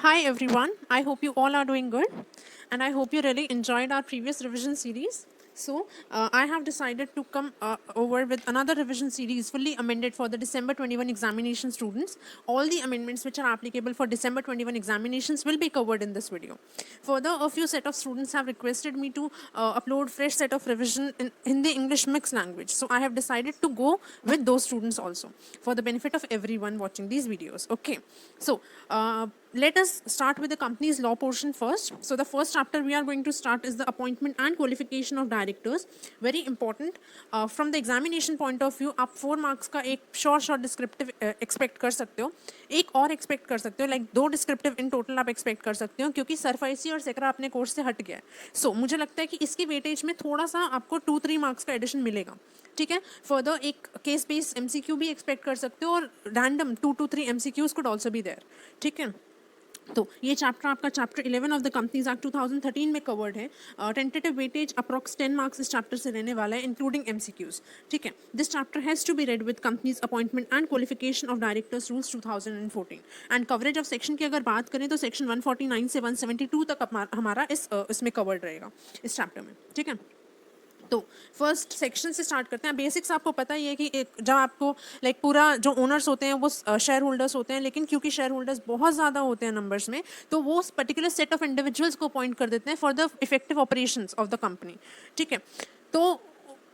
Hi everyone, I hope you all are doing good and I hope you really enjoyed our previous revision series. So, I have decided to come over with another revision series fully amended for the December 21 examination students. All the amendments which are applicable for December 21 examinations will be covered in this video. Further, a few set of students have requested me to upload fresh set of revision in Hindi English mixed language. So, I have decided to go with those students also for the benefit of everyone watching these videos. Okay, so let us start with the company's law portion first. So the first chapter we are going to start is the appointment and qualification of directors. Very important. From the examination point of view, आप 4 marks का एक short descriptive expect कर सकते हो, एक और expect कर सकते हो, like 2 descriptive in total आप expect कर सकते हो, क्योंकि सरफाइसी और सेकरा अपने कोर्स से हट गया है. So मुझे लगता है कि इसके वेटेज में थोड़ा सा आपको 2-3 मार्क्स का एडिशन मिलेगा. ठीक है. फर्दर एक केस बेस्ड एमसीक्यू भी एक्सपेक्ट कर सकते हो और random 2 to 3 MCQs could also be there. ठीक है. तो ये चैप्टर आपका chapter 11 of the companies act 2013 में कवर्ड है. टेंटेटिव वेटेज अप्रॉक्स 10 मार्क्स इस चैप्टर से रहने वाला है, इंक्लूडिंग एमसीक्यूज. ठीक है. This chapter has to be read with companies appointment and qualification of directors rules 2014. And coverage of section की अगर बात करें तो सेक्शन 149 से 172 तक हमारा इसमें कवर्ड रहेगा इस चैप्टर में. ठीक है. तो फर्स्ट सेक्शन से स्टार्ट करते हैं. बेसिक्स आपको पता ही है कि जब आपको लाइक पूरा जो ओनर्स होते हैं वो शेयर होल्डर्स होते हैं, लेकिन क्योंकि शेयर होल्डर्स बहुत ज़्यादा होते हैं नंबर्स में, तो वो पर्टिकुलर सेट ऑफ इंडिविजुअल्स को अपॉइंट कर देते हैं for the effective operations of the company. ठीक है. तो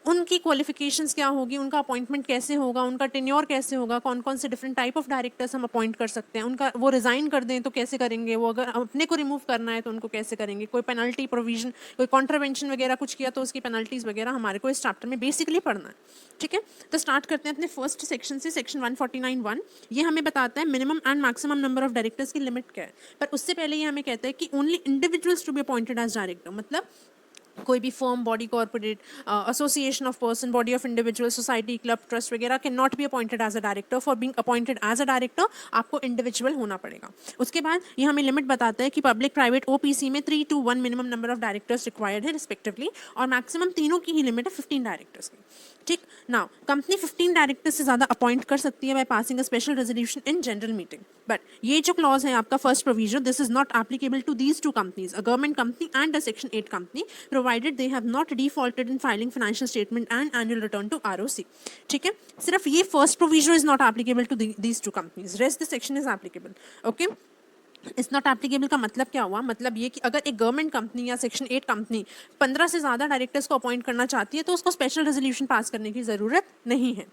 उनकी क्वालिफिकेशंस क्या होगी, उनका अपॉइंटमेंट कैसे होगा, उनका टेन्योर कैसे होगा, कौन कौन से डिफरेंट टाइप ऑफ डायरेक्टर्स हम अपॉइंट कर सकते हैं, उनका वो रिज़ाइन कर दें तो कैसे करेंगे, वो अगर अपने को रिमूव करना है तो उनको कैसे करेंगे, कोई पेनल्टी प्रोविजन, कोई कॉन्ट्रावेंशन वगैरह कुछ किया तो उसकी पेनल्टीज़ वगैरह हमारे को इस चैप्टर में बेसिकली पढ़ना है. ठीक है. तो स्टार्ट करते हैं अपने फर्स्ट सेक्शन से. सेक्शन 149(1) ये हमें बताता है minimum and maximum number of directors की लिमिट क्या है. पर उससे पहले ये हमें कहता है कि only individuals to be appointed as director. मतलब कोई भी firm, body, corporate, association of person, body of individual, society, club, trust वगैरह can not be appointed as a director. For being appointed as a director आपको individual होना पड़ेगा. उसके बाद ये हमें लिमिट बताता है कि पब्लिक, प्राइवेट, ओपीसी में 3 to 1 minimum number of directors required है रिस्पेक्टिवली, और मैक्सिमम तीनों की ही लिमिट है 15 डायरेक्टर्स की. ठीक. नाउ कंपनी 15 डायरेक्टर्स से ज़्यादा अपॉइंट कर सकती है by passing a special resolution in general meeting. But ये जो क्लॉज है आपका first provision, this is not applicable to these 2 companies, a government company and a section 8 company, provided they have not defaulted in filing financial statement and annual return to ROC. ठीक है. सिर्फ ये first provision is not applicable to these 2 companies. Rest the section is applicable. Okay. Is not applicable का मतलब क्या हुआ? मतलब ये कि अगर एक गवर्नमेंट कंपनी या सेक्शन 8 कंपनी 15 से ज़्यादा डायरेक्टर्स को अपॉइंट करना चाहती है तो उसको स्पेशल रेजोल्यूशन पास करने की ज़रूरत नहीं है.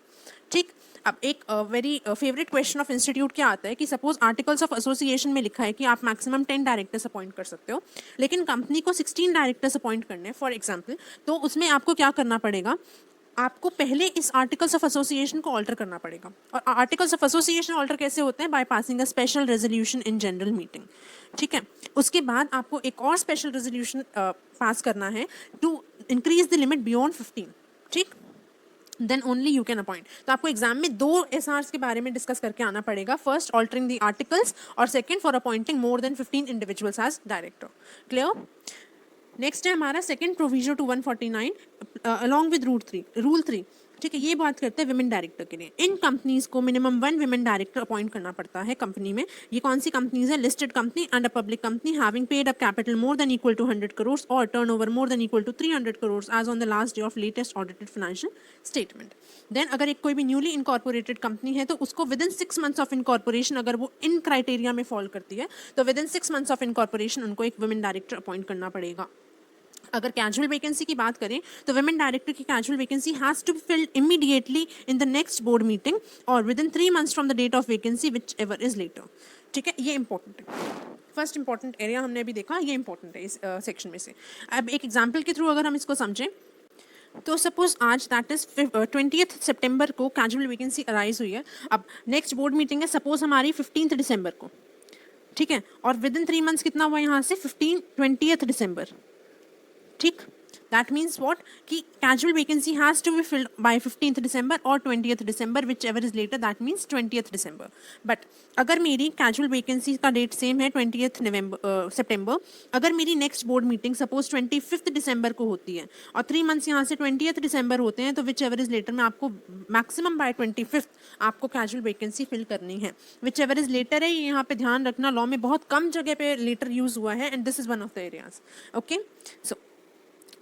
ठीक. अब एक very favourite question of institute क्या आता है कि सपोज आर्टिकल्स ऑफ एसोसिएशन में लिखा है कि आप मैक्सिमम 10 डायरेक्टर्स अपॉइंट कर सकते हो, लेकिन कंपनी को 16 डायरेक्टर्स अपॉइंट करने हैं फॉर एग्जांपल, तो उसमें आपको क्या करना पड़ेगा? आपको पहले इस आर्टिकल्स ऑफ एसोसिएशन को ऑल्टर करना पड़ेगा. और आर्टिकल्स ऑफ एसोसिएशन ऑल्टर कैसे होते हैं? Bye passing a special resolution in general meeting. ठीक है. उसके बाद आपको एक और स्पेशल रेजोल्यूशन पास करना है to increase the limit beyond 15. ठीक. Then only you can appoint. तो आपको एग्जाम में 2 एसआर्स के बारे में डिस्कस करके आना पड़ेगा. फर्स्ट ऑल्टरिंग द आर्टिकल्स और second for appointing more than 15 individuals as director. Clear. Next है हमारा second provision to 149 along with rule 3. ठीक है. ये बात करते हैं विमेन डायरेक्टर के लिए. इन कंपनीज को मिनिमम 1 विमेन डायरेक्टर अपॉइंट करना पड़ता है कंपनी में. ये कौन सी कंपनीज है? Listed company and a public company having paid up capital more than equal to 100 crore और turnover more than equal to 300 crore as on the last day of latest audited financial statement. Then अगर एक कोई भी newly incorporated company है तो उसको with in 6 months of incorporation, अगर वो इन क्राइटेरिया में फॉल करती है तो with in 6 months of incorporation उनको एक वुमेन डायरेक्टर अपॉइंट करना पड़ेगा. अगर कैजुअल वैकेंसी की बात करें तो वुमेन डायरेक्टर की casual vacancy has to be filled immediately in the next board meeting or within 3 months from the date of vacancy which ever is later. ठीक है. ये इंपॉर्टेंट है. फर्स्ट इंपॉर्टेंट एरिया हमने अभी देखा, ये important है इस सेक्शन में से. अब एक एग्जाम्पल के थ्रू अगर हम इसको समझें तो सपोज आज दैट इज 20th सितंबर को कैजुअल वैकेंसी अराइज हुई है. अब नेक्स्ट बोर्ड मीटिंग है सपोज हमारी 15th दिसंबर को. ठीक है. और विद इन 3 months कितना हुआ यहाँ से? 20th दिसंबर. ठीक. दैट मीन्स वॉट कि casual vacancy has to be filled by 15th December और 20th December, which ever is later, that means 20th December. But अगर मेरी कैजुअल वैकेंसी का डेट सेम है 20th September, अगर मेरी next board meeting suppose 25th December को होती है और 3 months यहाँ से 20th December होते हैं, तो विच एवर इज लेटर में आपको मैक्सिमम बाय 25th आपको कैजुअल वैकेंसी फिल करनी है. विच एवर इज लेटर है, ये यहाँ पे ध्यान रखना, लॉ में बहुत कम जगह पे लेटर यूज हुआ है and this is one of the areas. Okay, so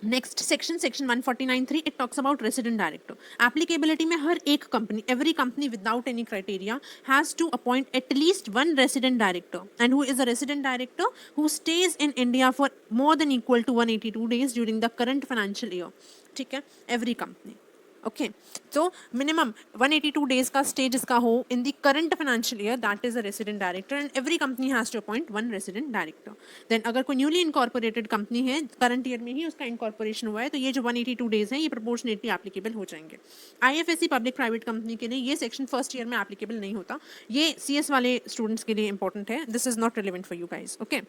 next section 149(3) it talks about resident director. Applicability में हर एक कंपनी, every company without any criteria has to appoint at least one resident director and who is a resident director who stays in India for more than equal to 182 days during the current financial year. ठीक है, every company. Okay, तो minimum 182 days का stay जिसका हो in the current financial year, that is a resident director and every company has to appoint one resident director. Then अगर कोई newly incorporated company है, current year में ही उसका इनकॉर्पोरेशन हुआ है, तो ये जो 182 days हैं ये प्रोपोर्शनेटली एप्लीकेबल हो जाएंगे. IFSC पब्लिक प्राइवेट कंपनी के लिए ये सेक्शन फर्स्ट ईयर में एप्लीकेबल नहीं होता, ये CS वाले स्टूडेंट्स के लिए इंपॉर्टेंट है. This is not relevant for you guys. Okay,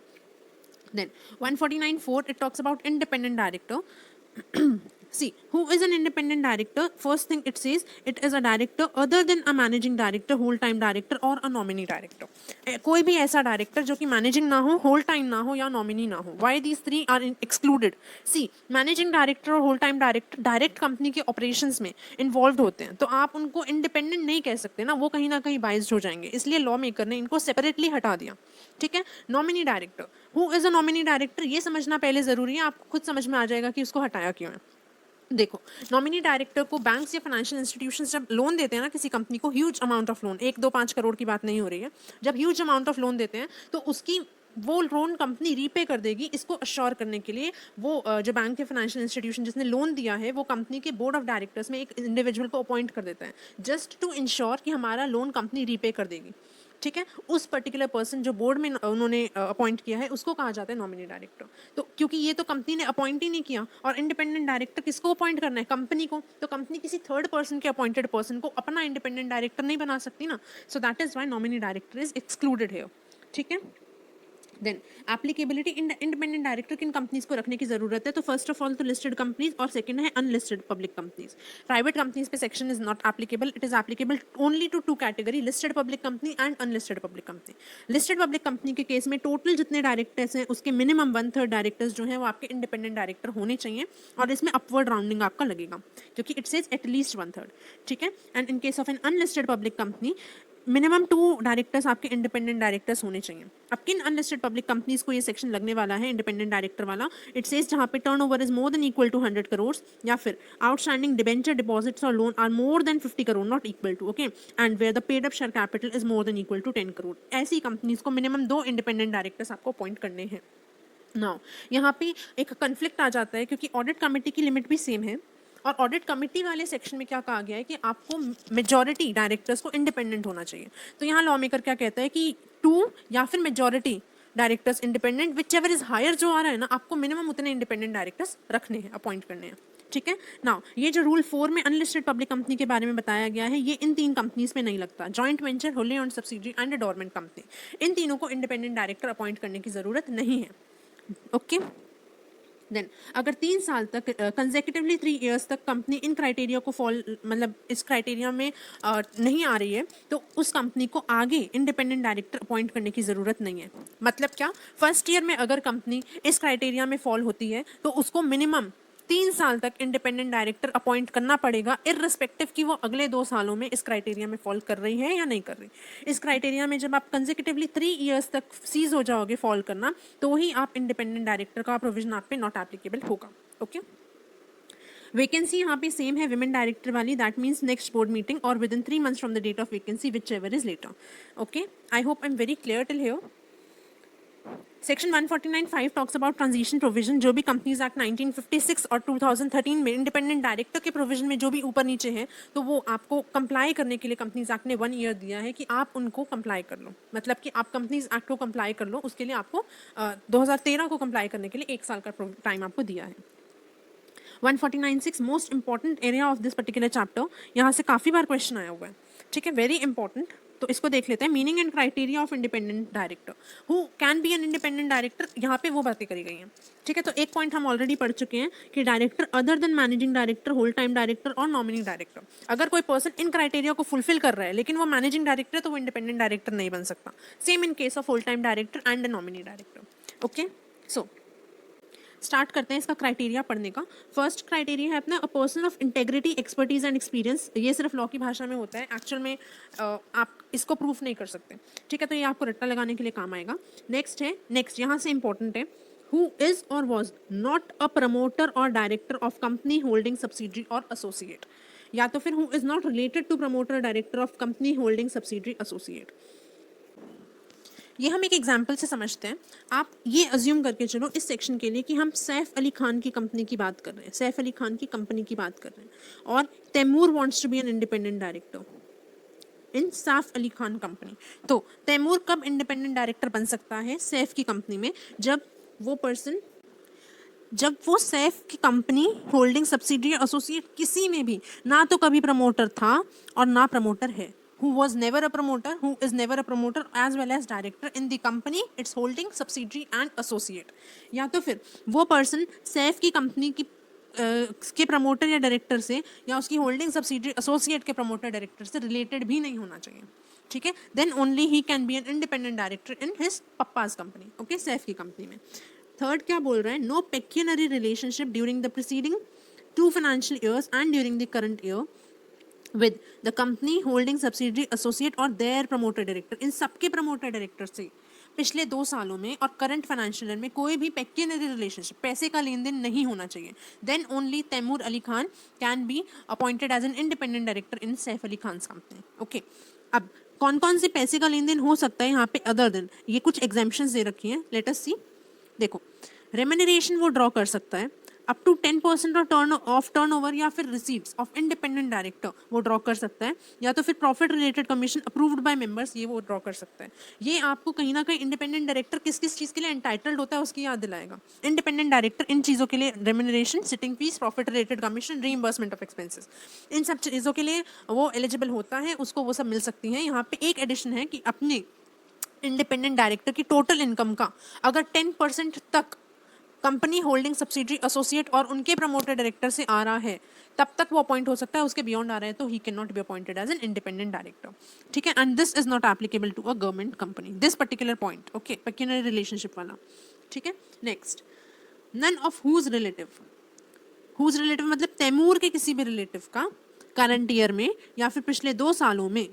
then 149(4) it talks about independent director. See, who is an independent director? First thing it says, it is a director other than a managing director, whole time director or a nominee director. कोई भी ऐसा director जो कि managing ना हो, whole time ना हो या नॉमिनी ना हो. Why these three are excluded? See, managing director और whole time director direct company के ऑपरेशंस में इन्वॉल्व होते हैं, तो आप उनको इंडिपेंडेंट नहीं कह सकते ना, वो कहीं ना कहीं बाइज्ड हो जाएंगे, इसलिए लॉ मेकर ने इनको सेपरेटली हटा दिया. ठीक है, nominee director, who is a nominee director, ये समझना पहले जरूरी है, आपको खुद समझ में आ जाएगा कि उसको हटाया क्यों है. देखो, नॉमिनी डायरेक्टर को बैंक्स या फाइनेंशियल इंस्टीट्यूशंस जब लोन देते हैं ना किसी कंपनी को, huge amount of loan, 1-2-5 crore की बात नहीं हो रही है, जब ह्यूज अमाउंट ऑफ लोन देते हैं तो उसकी वो लोन कंपनी रीपे कर देगी, इसको अश्योर करने के लिए वो जो बैंक या फाइनेंशियल इंस्टीट्यूशन जिसने लोन दिया है वो कंपनी के बोर्ड ऑफ डायरेक्टर्स में एक इंडिविजुअल को अपॉइंट कर देता है, जस्ट टू इंश्योर कि हमारा लोन कंपनी रीपे कर देगी. ठीक है, उस पर्टिकुलर पर्सन जो बोर्ड में उन्होंने अपॉइंट किया है उसको कहा जाता है नॉमिनी डायरेक्टर. तो क्योंकि ये तो कंपनी ने अपॉइंट ही नहीं किया, और इंडिपेंडेंट डायरेक्टर किसको अपॉइंट करना है, कंपनी को, तो कंपनी किसी थर्ड पर्सन के अपॉइंटेड पर्सन को अपना इंडिपेंडेंट डायरेक्टर नहीं बना सकती ना. So that is why nominee director is excluded here. ठीक है, देन एप्लीकेबिलिटी, इंडिपेंडेंट डायरेक्टर किन कंपनीज को रखने की जरूरत है, तो फर्स्ट ऑफ ऑल तो लिस्टेड कंपनीज और सेकंड है unlisted public companies. Private companies पे section is not applicable, it is applicable only to 2 category, listed public company and unlisted public company. Listed public company के case में total जितने directors हैं उसके minimum 1/3 directors जो हैं वो आपके इंडिपेंडेंट डायरेक्टर होने चाहिए, और इसमें अपवर्ड राउंडिंग आपका लगेगा क्योंकि इट सेज एटलीस्ट 1/3. ठीक है, and in case of an unlisted public company minimum 2 directors आपके इंडिपेंडेंट डायरेक्टर्स होने चाहिए. अब किन अनलिस्टेड पब्लिक कंपनीज को ये सेक्शन लगने वाला है इंडिपेंडेंट डायरेक्टर वाला, इट सेज जहां पे turnover is more than equal to 100 crore या फिर आउटस्टैंडिंग डिबेंचर डिपॉजिट्स और loan are more than 50 crore not equal to, okay, and where the paid up share capital is more than equal to 10 crore. ऐसी companies को minimum 2 independent directors आपको appoint करने हैं. Now यहाँ पे एक conflict आ जाता है क्योंकि ऑडिट कमेटी की लिमिट भी सेम है, और ऑडिट कमेटी वाले सेक्शन में क्या कहा गया है कि आपको मेजॉरिटी डायरेक्टर्स को इंडिपेंडेंट होना चाहिए. तो यहाँ लॉ मेकर क्या कहता है कि 2 या फिर majority directors independent, which ever is higher जो आ रहा है ना, आपको मिनिमम उतने इंडिपेंडेंट डायरेक्टर्स रखने हैं, अपॉइंट करने हैं. ठीक है, नाउ ये जो रूल 4 में अनलिस्टेड पब्लिक कंपनी के बारे में बताया गया है, ये इन 3 कंपनीज में नहीं लगता, joint venture, wholly owned subsidiary and dormant company, इन तीनों को इंडिपेंडेंट डायरेक्टर अपॉइंट करने की जरूरत नहीं है. ओके, देन अगर 3 साल तक कंसेक्यूटिवली 3 years तक कंपनी इन क्राइटेरिया को मतलब इस क्राइटेरिया में नहीं आ रही है, तो उस कंपनी को आगे इंडिपेंडेंट डायरेक्टर अपॉइंट करने की ज़रूरत नहीं है. मतलब क्या, फर्स्ट ईयर में अगर कंपनी इस क्राइटेरिया में फॉल होती है तो उसको मिनिमम 3 साल तक इंडिपेंडेंट डायरेक्टर अपॉइंट करना पड़ेगा, इररिस्पेक्टिव कि वो अगले 2 सालों में इस क्राइटेरिया में फॉल कर रही है या नहीं कर रही. इस क्राइटेरिया में जब आप कंसेक्यूटिवली 3 years तक सीज हो जाओगे फॉल करना, तो ही आप इंडिपेंडेंट डायरेक्टर का प्रोविजन आप पे नॉट एप्लीकेबल होगा. ओके, वैकेंसी यहाँ पे सेम है विमेन डायरेक्टर वाली, that means next board meeting or within 3 months from the date of vacancy which ever is later. Okay, I hope I am very clear till here. Section 149(5) talks about transition provision. जो भी companies act 1956 और 2013 में independent director के provision में जो भी ऊपर नीचे है, तो वो आपको कंप्लाई करने के लिए कंपनीज एक्ट ने 1 year दिया है कि आप उनको कंप्लाई कर लो. मतलब कि आप कंपनीज एक्ट को कंप्लाई कर लो, उसके लिए आपको 2013 को कंप्लाई करने के लिए 1 साल का टाइम आपको दिया है. 149(6) most important area of this particular chapter, यहाँ से काफ़ी बार क्वेश्चन आया हुआ है. ठीक है, वेरी इंपॉर्टेंट। तो इसको देख लेते हैं, meaning and criteria of independent director, who can be an independent director, यहाँ पे वो बातें करी गई हैं। ठीक है, तो एक पॉइंट हम ऑलरेडी पढ़ चुके हैं कि director other than managing director, whole time director और नॉमिनी डायरेक्टर, अगर कोई पर्सन इन क्राइटेरिया को फुलफिल कर रहा है लेकिन वो मैनेजिंग डायरेक्टर है तो वो इंडिपेंडेंट डायरेक्टर नहीं बन सकता। Same in case of whole time director and nominee director. Okay, so start करते हैं इसका क्राइटेरिया पढ़ने का। फर्स्ट क्राइटेरिया है अपना, अ person of integrity, expertise and experience. ये सिर्फ लॉ की भाषा में होता है, एक्चुअल में आप इसको प्रूफ नहीं कर सकते। ठीक है, तो ये आपको रट्टा लगाने के लिए काम आएगा। नेक्स्ट यहाँ से इंपॉर्टेंट है, हु इज और वॉज नॉट अ प्रमोटर और director of company holding subsidiary और एसोसिएट, या तो फिर who is not related to promoter director of company holding subsidiary associate. ये हम एक एग्जाम्पल से समझते हैं। आप ये अज्यूम करके चलो इस सेक्शन के लिए कि हम सैफ अली खान की कंपनी की बात कर रहे हैं, सैफ अली खान की कंपनी की बात कर रहे हैं, और Taimur wants to be an independent director in Saif Ali Khan company. तो तैमूर कब इंडिपेंडेंट डायरेक्टर बन सकता है सैफ की कंपनी में? जब वो सैफ की कंपनी होल्डिंग सब्सिडरी एसोसिएट किसी में भी ना तो कभी प्रमोटर था और ना प्रमोटर है, who was never a promoter, who is never a promoter as well as director in the company, its holding subsidiary and associate। या तो फिर वो पर्सन सैफ की कंपनी की के प्रमोटर या डायरेक्टर से या उसकी होल्डिंग सब्सिडरी एसोसिएट के प्रमोटर डायरेक्टर से रिलेटेड भी नहीं होना चाहिए। ठीक है, then only he can be an independent director in his papa's company. Okay, Saif की कंपनी में। थर्ड क्या बोल रहा है, no pecuniary relationship during the preceding 2 financial years and during the current year with the company holding subsidiary associate or their promoter director। इन सबके promoter director से पिछले 2 सालों में और करंट फाइनेंशियल ईयर में कोई भी पेक्यूनरी रिलेशनशिप, पैसे का लेन देन नहीं होना चाहिए। Then only Taimur Ali Khan can be appointed as an independent director in Saif Ali Khan company. Okay, अब कौन कौन से पैसे का लेन देन हो सकता है यहाँ पे अदर देन, ये कुछ एग्जाम्पशंस दे रखी हैं, लेट अस सी। देखो, रेम्यूनरेशन वो ड्रॉ कर सकता है अप टू 10% ऑफ टर्नओवर या फिर रिसीट्स ऑफ इंडिपेंडेंट डायरेक्टर वो ड्रॉ कर सकता है, या तो फिर profit related commission approved by members ये वो ड्रॉ कर सकता है। ये आपको कहीं ना कहीं इंडिपेंडेंट डायरेक्टर किस किस चीज़ के लिए एंटाइटल्ड होता है उसकी याद दिलाएगा। इंडिपेंडेंट डायरेक्टर इन चीज़ों के लिए remuneration, sitting fees, profit related commission, reimbursement of expenses, इन सब चीज़ों के लिए वो एलिजिबल होता है, उसको वो सब मिल सकती हैं। यहाँ पे एक एडिशन है कि अपने इंडिपेंडेंट डायरेक्टर की टोटल इनकम का अगर 10% तक कंपनी होल्डिंग सब्सिडरी एसोसिएट और उनके प्रमोटर डायरेक्टर से आ रहा है तब तक वो अपॉइंट हो सकता है, उसके बियॉन्ड आ रहा है तो he can not be appointed as an independent director. ठीक है, and this is not applicable to a government company, this particular point. Okay, pecuniary relationship वाला। ठीक है, next, none of whose relative मतलब तैमूर के किसी भी रिलेटिव का करंट ईयर में या फिर पिछले 2 सालों में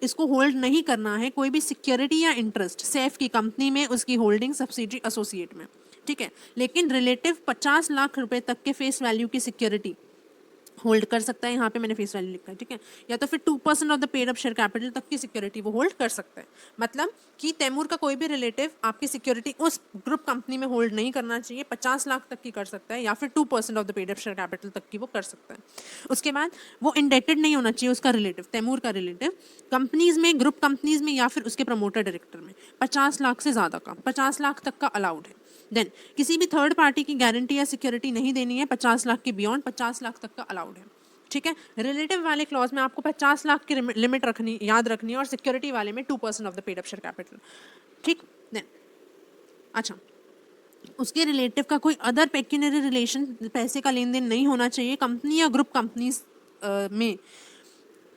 इसको होल्ड नहीं करना है कोई भी सिक्योरिटी या इंटरेस्ट सैफ की कंपनी में, उसकी होल्डिंग सब्सिडरी एसोसिएट में। ठीक है, लेकिन रिलेटिव 50 लाख रुपए तक के फेस वैल्यू की सिक्योरिटी होल्ड कर सकता है, यहाँ पे मैंने फेस वैल्यू लिखा है। ठीक है, या तो फिर 2% of the paid up share capital तक की सिक्योरिटी वो होल्ड कर सकता है। मतलब कि तैमूर का कोई भी रिलेटिव आपकी सिक्योरिटी उस ग्रुप कंपनी में होल्ड नहीं करना चाहिए, 50 लाख तक की कर सकता है या फिर 2% of the paid up share capital तक की वो कर सकता है। उसके बाद वो इंडेटेड नहीं होना चाहिए उसका रिलेटिव, तैमूर का रिलेटिव कंपनीज में, ग्रुप कंपनीज में या फिर उसके प्रमोटर डायरेक्टर में 50 लाख से ज़्यादा का, 50 लाख तक का अलाउड है। देन किसी भी थर्ड पार्टी की गारंटी या सिक्योरिटी नहीं देनी है, 50 लाख के बियॉन्ड 50 लाख तक का अलाउड है। ठीक है, रिलेटिव वाले क्लॉज में आपको 50 लाख की लिमिट रखनी, याद रखनी है, और सिक्योरिटी वाले में 2% of the paid up share capital. ठीक, देन अच्छा, उसके रिलेटिव का कोई अदर पेक्यूनरी रिलेशन, पैसे का लेन देन नहीं होना चाहिए कंपनी या ग्रुप कंपनीज में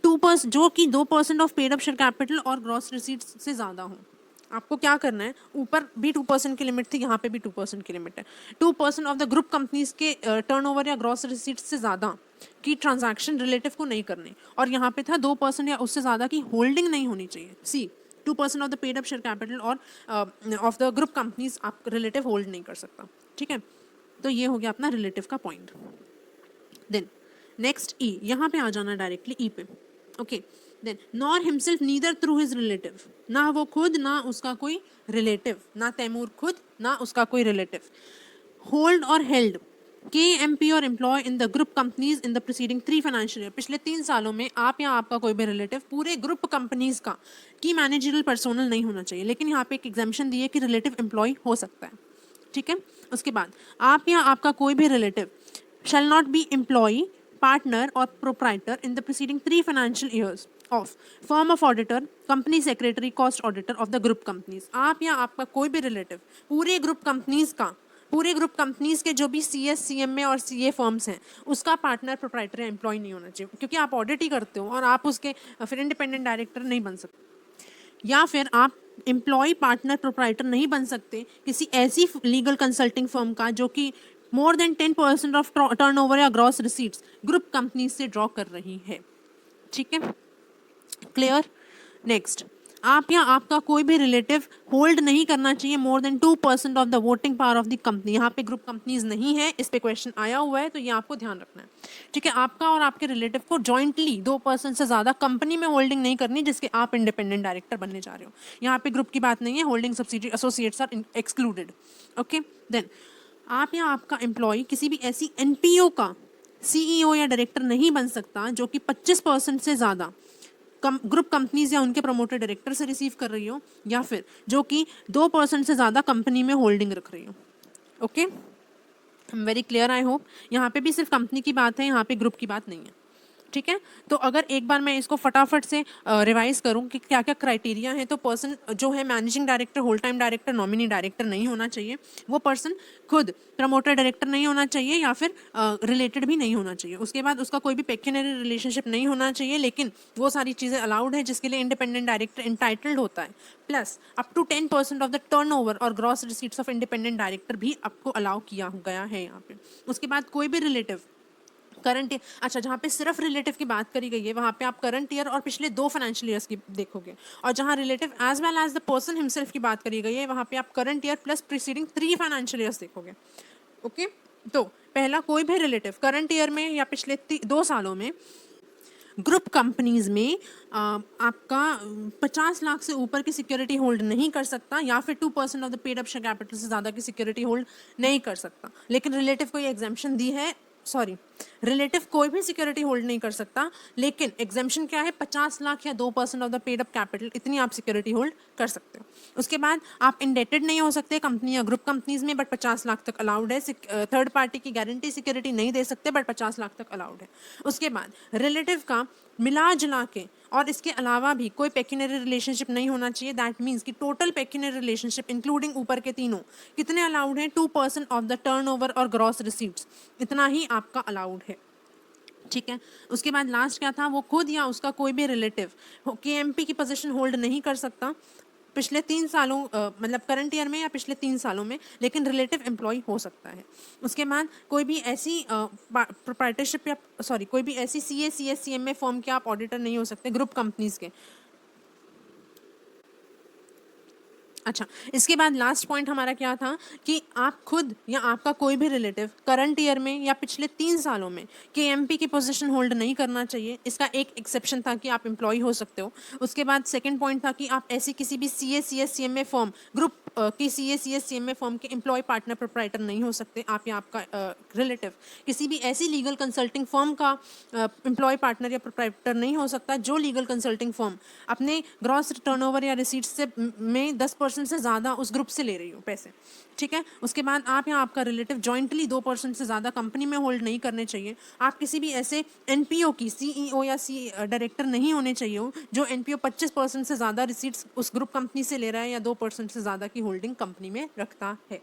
2%, जो कि 2% of paid up share capital और ग्रॉस रिसीट्स से ज़्यादा हो। आपको क्या करना है, ऊपर भी 2% की लिमिट थी, यहाँ पे भी 2% की लिमिट है। 2% ऑफ द ग्रुप कंपनीज के टर्नओवर या ग्रॉस रिसीट्स से ज़्यादा की ट्रांजैक्शन रिलेटिव को नहीं करनी, और यहाँ पे था 2% या उससे ज़्यादा की होल्डिंग नहीं होनी चाहिए। सी 2% of the paid up share capital और ऑफ द ग्रुप कंपनीज आप रिलेटिव होल्ड नहीं कर सकता। ठीक है, तो ये हो गया अपना रिलेटिव का पॉइंट। देन नेक्स्ट ई, यहाँ पे आ जाना डायरेक्टली ई पे। Okay, then nor himself neither through his relative, ना वो खुद ना उसका कोई रिलेटिव, ना तैमूर खुद ना उसका कोई रिलेटिव होल्ड और हेल्ड KMP और employ in the group companies in the preceding 3 financial year. पिछले 3 सालों में आप या आपका कोई भी रिलेटिव पूरे ग्रुप कंपनीज का की मैनेजरियल पर्सोनल नहीं होना चाहिए, लेकिन यहाँ पे एक एग्जाम्पशन दी है कि रिलेटिव एम्प्लॉय हो सकता है। ठीक है, उसके बाद आप या आपका कोई भी relative shall not be employ, partner or proprietor in the preceding 3 financial years of firm of auditor, company secretary, cost auditor of the group companies. आप या आपका कोई भी रिलेटिव पूरे ग्रुप कंपनीज के जो भी CS, CMA और CA फर्म्स हैं उसका पार्टनर, प्रोप्राइटर या एम्प्लॉय नहीं होना चाहिए, क्योंकि आप ऑडिट ही करते हो और आप उसके फिर इंडिपेंडेंट डायरेक्टर नहीं बन सकते। या फिर आप एम्प्लॉय, पार्टनर, प्रोप्राइटर नहीं बन सकते किसी ऐसी लीगल कंसल्टिंग फर्म का जो कि मोर देन 10% ऑफ टर्नओवर या ग्रॉस रिसीट्स ग्रुप कंपनी से ड्रॉ कर रही है। ठीक है, क्लियर। नेक्स्ट, आप या आपका कोई भी रिलेटिव होल्ड नहीं करना चाहिए मोर than 2% of the voting power of the company. यहाँ पे ग्रुप कंपनीज नहीं है, इस पे क्वेश्चन आया हुआ है, तो ये आपको ध्यान रखना है। ठीक है, आपका और आपके रिलेटिव को जॉइंटली 2% से ज़्यादा कंपनी में होल्डिंग नहीं करनी जिसके आप इंडिपेंडेंट डायरेक्टर बनने जा रहे हो। यहाँ पे ग्रुप की बात नहीं है, holding subsidiary associates are excluded. Okay, then आप या आपका एम्प्लॉय किसी भी ऐसी NPO का CEO या डायरेक्टर नहीं बन सकता जो कि 25% से ज़्यादा ग्रुप कंपनीज या उनके प्रमोटर डायरेक्टर से रिसीव कर रही हो, या फिर जो कि 2% से ज़्यादा कंपनी में होल्डिंग रख रही हो। Okay, very clear, I hope. यहाँ पे भी सिर्फ कंपनी की बात है, यहाँ पे ग्रुप की बात नहीं है। ठीक है, तो अगर एक बार मैं इसको फटाफट से रिवाइज करूं कि क्या क्या क्राइटेरिया है, तो पर्सन जो है managing director, whole time director, nominee director नहीं होना चाहिए। वो पर्सन खुद प्रमोटर डायरेक्टर नहीं होना चाहिए या फिर रिलेटेड भी नहीं होना चाहिए। उसके बाद उसका कोई भी पेक्यूनरी रिलेशनशिप नहीं होना चाहिए, लेकिन वो सारी चीज़ें अलाउड है जिसके लिए इंडिपेंडेंट डायरेक्टर इंटाइटल्ड होता है। Plus up to 10% of the turnover or gross receipts of independent director भी आपको अलाउ किया गया है यहाँ पे। उसके बाद कोई भी रिलेटिव करंट, अच्छा जहाँ पे सिर्फ रिलेटिव की बात करी गई है वहाँ पे आप करंट ईयर और पिछले 2 फाइनेंशियल ईयर्स की देखोगे, और जहाँ relative as well as the person himself की बात करी गई है वहाँ पे आप current year plus preceding 3 financial years देखोगे। ओके, तो पहला, कोई भी रिलेटिव करंट ईयर में या पिछले 2 सालों में ग्रुप कंपनीज में आपका 50 लाख से ऊपर की सिक्योरिटी होल्ड नहीं कर सकता, या फिर 2% of the paid up share capital से ज़्यादा की सिक्योरिटी होल्ड नहीं कर सकता। लेकिन रिलेटिव को ये एग्जाम्पशन दी है, सॉरी, रिलेटिव कोई भी सिक्योरिटी होल्ड नहीं कर सकता, लेकिन एग्जाम्पशन क्या है, 50 लाख या 2% of the paid up capital, इतनी आप सिक्योरिटी होल्ड कर सकते हो। उसके बाद आप इंडेटेड नहीं हो सकते कंपनी या ग्रुप कंपनीज में, बट 50 लाख तक अलाउड है। थर्ड पार्टी की गारंटी सिक्योरिटी नहीं दे सकते, बट 50 लाख तक अलाउड है। उसके बाद रिलेटिव का मिला जुला के और इसके अलावा भी कोई पेक्यूनरी रिलेशनशिप नहीं होना चाहिए। दैट मीन्स कि टोटल पेक्यूनरी रिलेशनशिप इंक्लूडिंग ऊपर के तीनों कितने अलाउड हैं, 2% of the turnover or gross receipts, इतना ही आपका अलाउड है। ठीक है, उसके बाद लास्ट क्या था, वो खुद या उसका कोई भी रिलेटिव KMP की पोजीशन होल्ड नहीं कर सकता पिछले 3 सालों मतलब करंट ईयर में या पिछले 3 सालों में, लेकिन रिलेटिव एम्प्लॉय हो सकता है। उसके बाद कोई भी ऐसी प्रोप्राइटरशिप या सॉरी कोई भी ऐसी CA, CS, CMA फर्म के आप ऑडिटर नहीं हो सकते ग्रुप कंपनीज के। अच्छा, इसके बाद लास्ट पॉइंट हमारा क्या था कि आप खुद या आपका कोई भी रिलेटिव करंट ईयर में या पिछले 3 सालों में KMP की पोजीशन होल्ड नहीं करना चाहिए। इसका एक एक्सेप्शन था कि आप एम्प्लॉय हो सकते हो। उसके बाद सेकंड पॉइंट था कि आप ऐसी किसी भी CA, CS, CMA firm group की CA, CS, CMA फर्म के एम्प्लॉय, पार्टनर, प्रोप्राइटर नहीं हो सकते। आप या आपका रिलेटिव किसी भी ऐसी लीगल कंसल्टिंग फर्म का एम्प्लॉय, पार्टनर या प्रोप्राइटर नहीं हो सकता जो लीगल कंसल्टिंग फर्म अपने ग्रॉस टर्नओवर या रिसीट्स से में 10% से ज़्यादा उस ग्रुप से ले रही हो पैसे। ठीक है, उसके बाद आप या आपका रिलेटिव जॉइंटली 2% से ज़्यादा कंपनी में होल्ड नहीं करने चाहिए। आप किसी भी ऐसे NPO की CEO या डायरेक्टर नहीं होने चाहिए हो जो NPO 25% से ज़्यादा रिसीट्स उस ग्रुप कंपनी से ले रहा है या 2% से ज़्यादा की होल्डिंग कंपनी में रखता है।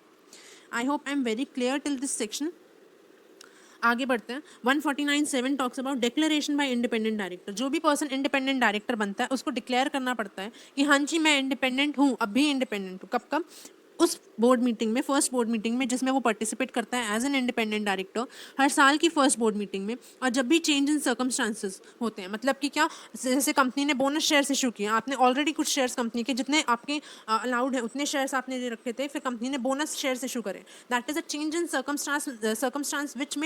आई hope I am very clear till this section. आगे बढ़ते हैं। 149(7) talks about declaration bye independent director. जो भी पर्सन इंडिपेंडेंट डायरेक्टर बनता है उसको डिक्लेयर करना पड़ता है कि हाँ जी मैं इंडिपेंडेंट हूँ, अब भी इंडिपेंडेंट हूँ। कब कब? उस बोर्ड मीटिंग में, फर्स्ट बोर्ड मीटिंग में जिसमें वो पार्टिसिपेट करता है एज एन इंडिपेंडेंट डायरेक्टर, हर साल की फर्स्ट बोर्ड मीटिंग में, और जब भी चेंज इन सर्कमस्टांसेस होते हैं, मतलब कि क्या, जैसे कंपनी ने बोनस शेयर्स इशू किया, आपने ऑलरेडी कुछ शेयर्स कंपनी के जितने आपके अलाउड है उतने शेयर्स आपने दे रखे थे, फिर कंपनी ने बोनस शेयर्स इशू करे, that is a change in circumstances which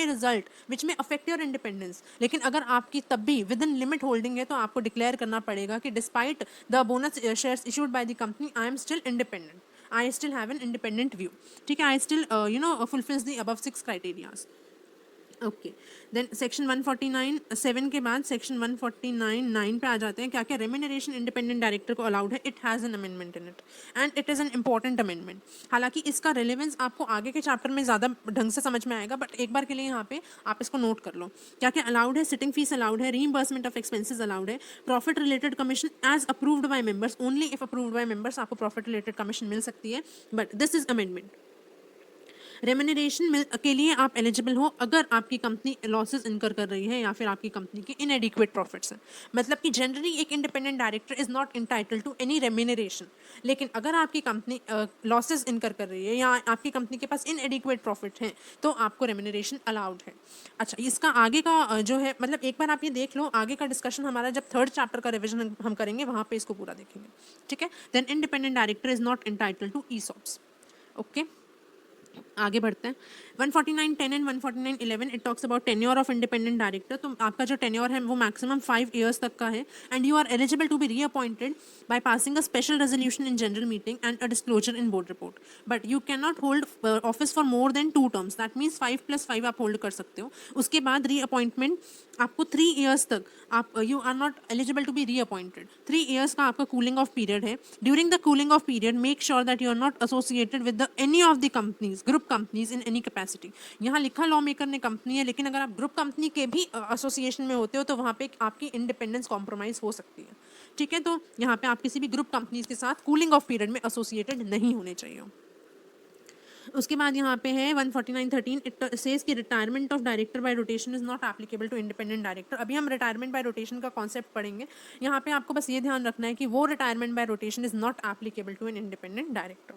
may affect your independence. लेकिन अगर आपकी तब भी विद इन लिमिट होल्डिंग है तो आपको डिक्लेयर करना पड़ेगा कि despite the bonus shares issued by the company, I am still independent, I still have an independent view. ठीक है, I still fulfills the above 6 criterias. Okay, then section 149 7 के बाद सेक्शन 149 9 पे आ जाते हैं। क्या क्या रेम्यूनरेशन इंडिपेंडेंट डायरेक्टर को अलाउड है? It has an amendment in it and it is an important amendment. हालांकि इसका रिलेवेंस आपको आगे के चैप्टर में ज़्यादा ढंग से समझ में आएगा, बट एक बार के लिए यहाँ पे आप इसको नोट कर लो। क्या क्या अलाउड है? सिटिंग फीस अलाउड है, रीइंबर्समेंट ऑफ एक्सपेंसेस अलाउड है, profit related commission as approved by members, only if approved by members आपको प्रॉफिट रिलेटेड कमीशन मिल सकती है, but this is amendment. Remuneration के लिए आप एलिजिबल हो अगर आपकी कंपनी लॉसेस इनकर कर रही है या फिर आपकी कंपनी के इनएडिक्वेट प्रॉफिट्स हैं। मतलब कि जनरली एक independent director is not entitled to any remuneration, लेकिन अगर आपकी कंपनी लॉसेस इनकर कर रही है या आपकी कंपनी के पास इनएडिक्वेट प्रॉफिट हैं तो आपको रेम्यूनरेशन अलाउड है। अच्छा, इसका आगे का जो है, मतलब एक बार आप ये देख लो, आगे का डिस्कशन हमारा जब थर्ड चैप्टर का रिविजन हम करेंगे वहाँ पे इसको पूरा देखेंगे, ठीक है। Then independent director is not entitled to ESOPs. Okay, आगे बढ़ते हैं। 149(10) and 149(11) it talks about tenure of independent director. तो आपका जो टेन्योर है वो मैक्सिमम 5 ईयर्स तक का है and you are eligible to be reappointed by passing a special resolution in general meeting and a disclosure in board report, but you can not hold office for more than 2 terms, that means 5+5 आप hold कर सकते हो। उसके बाद reappointment आपको 3 years तक आप you are not eligible to be reappointed. 3 years का आपका कूलिंग ऑफ पीरियड है। During the cooling off period make sure that you are not associated with any of the companies, group companies in any capacity. यहाँ लिखा law maker ने company है, लेकिन अगर आप ग्रुप कंपनी के भी एसोसिएशन में होते हो तो वहाँ पे आपकी इंडिपेंडेंस कॉम्प्रोमाइज हो सकती है, ठीक है। तो यहाँ पे आप किसी भी ग्रुप कंपनीज के साथ कूलिंग ऑफ पीरियड में एसोसिएटेड नहीं होने चाहिए। उसके बाद यहाँ पे है 149(13) इट सेज कि retirement of director by rotation is not applicable to independent director. अभी हम रिटायरमेंट बाय रोटेशन का कॉन्सेप्ट पढ़ेंगे। यहाँ पे आपको बस ये ध्यान रखना है कि वो retirement by rotation is not applicable to an independent director.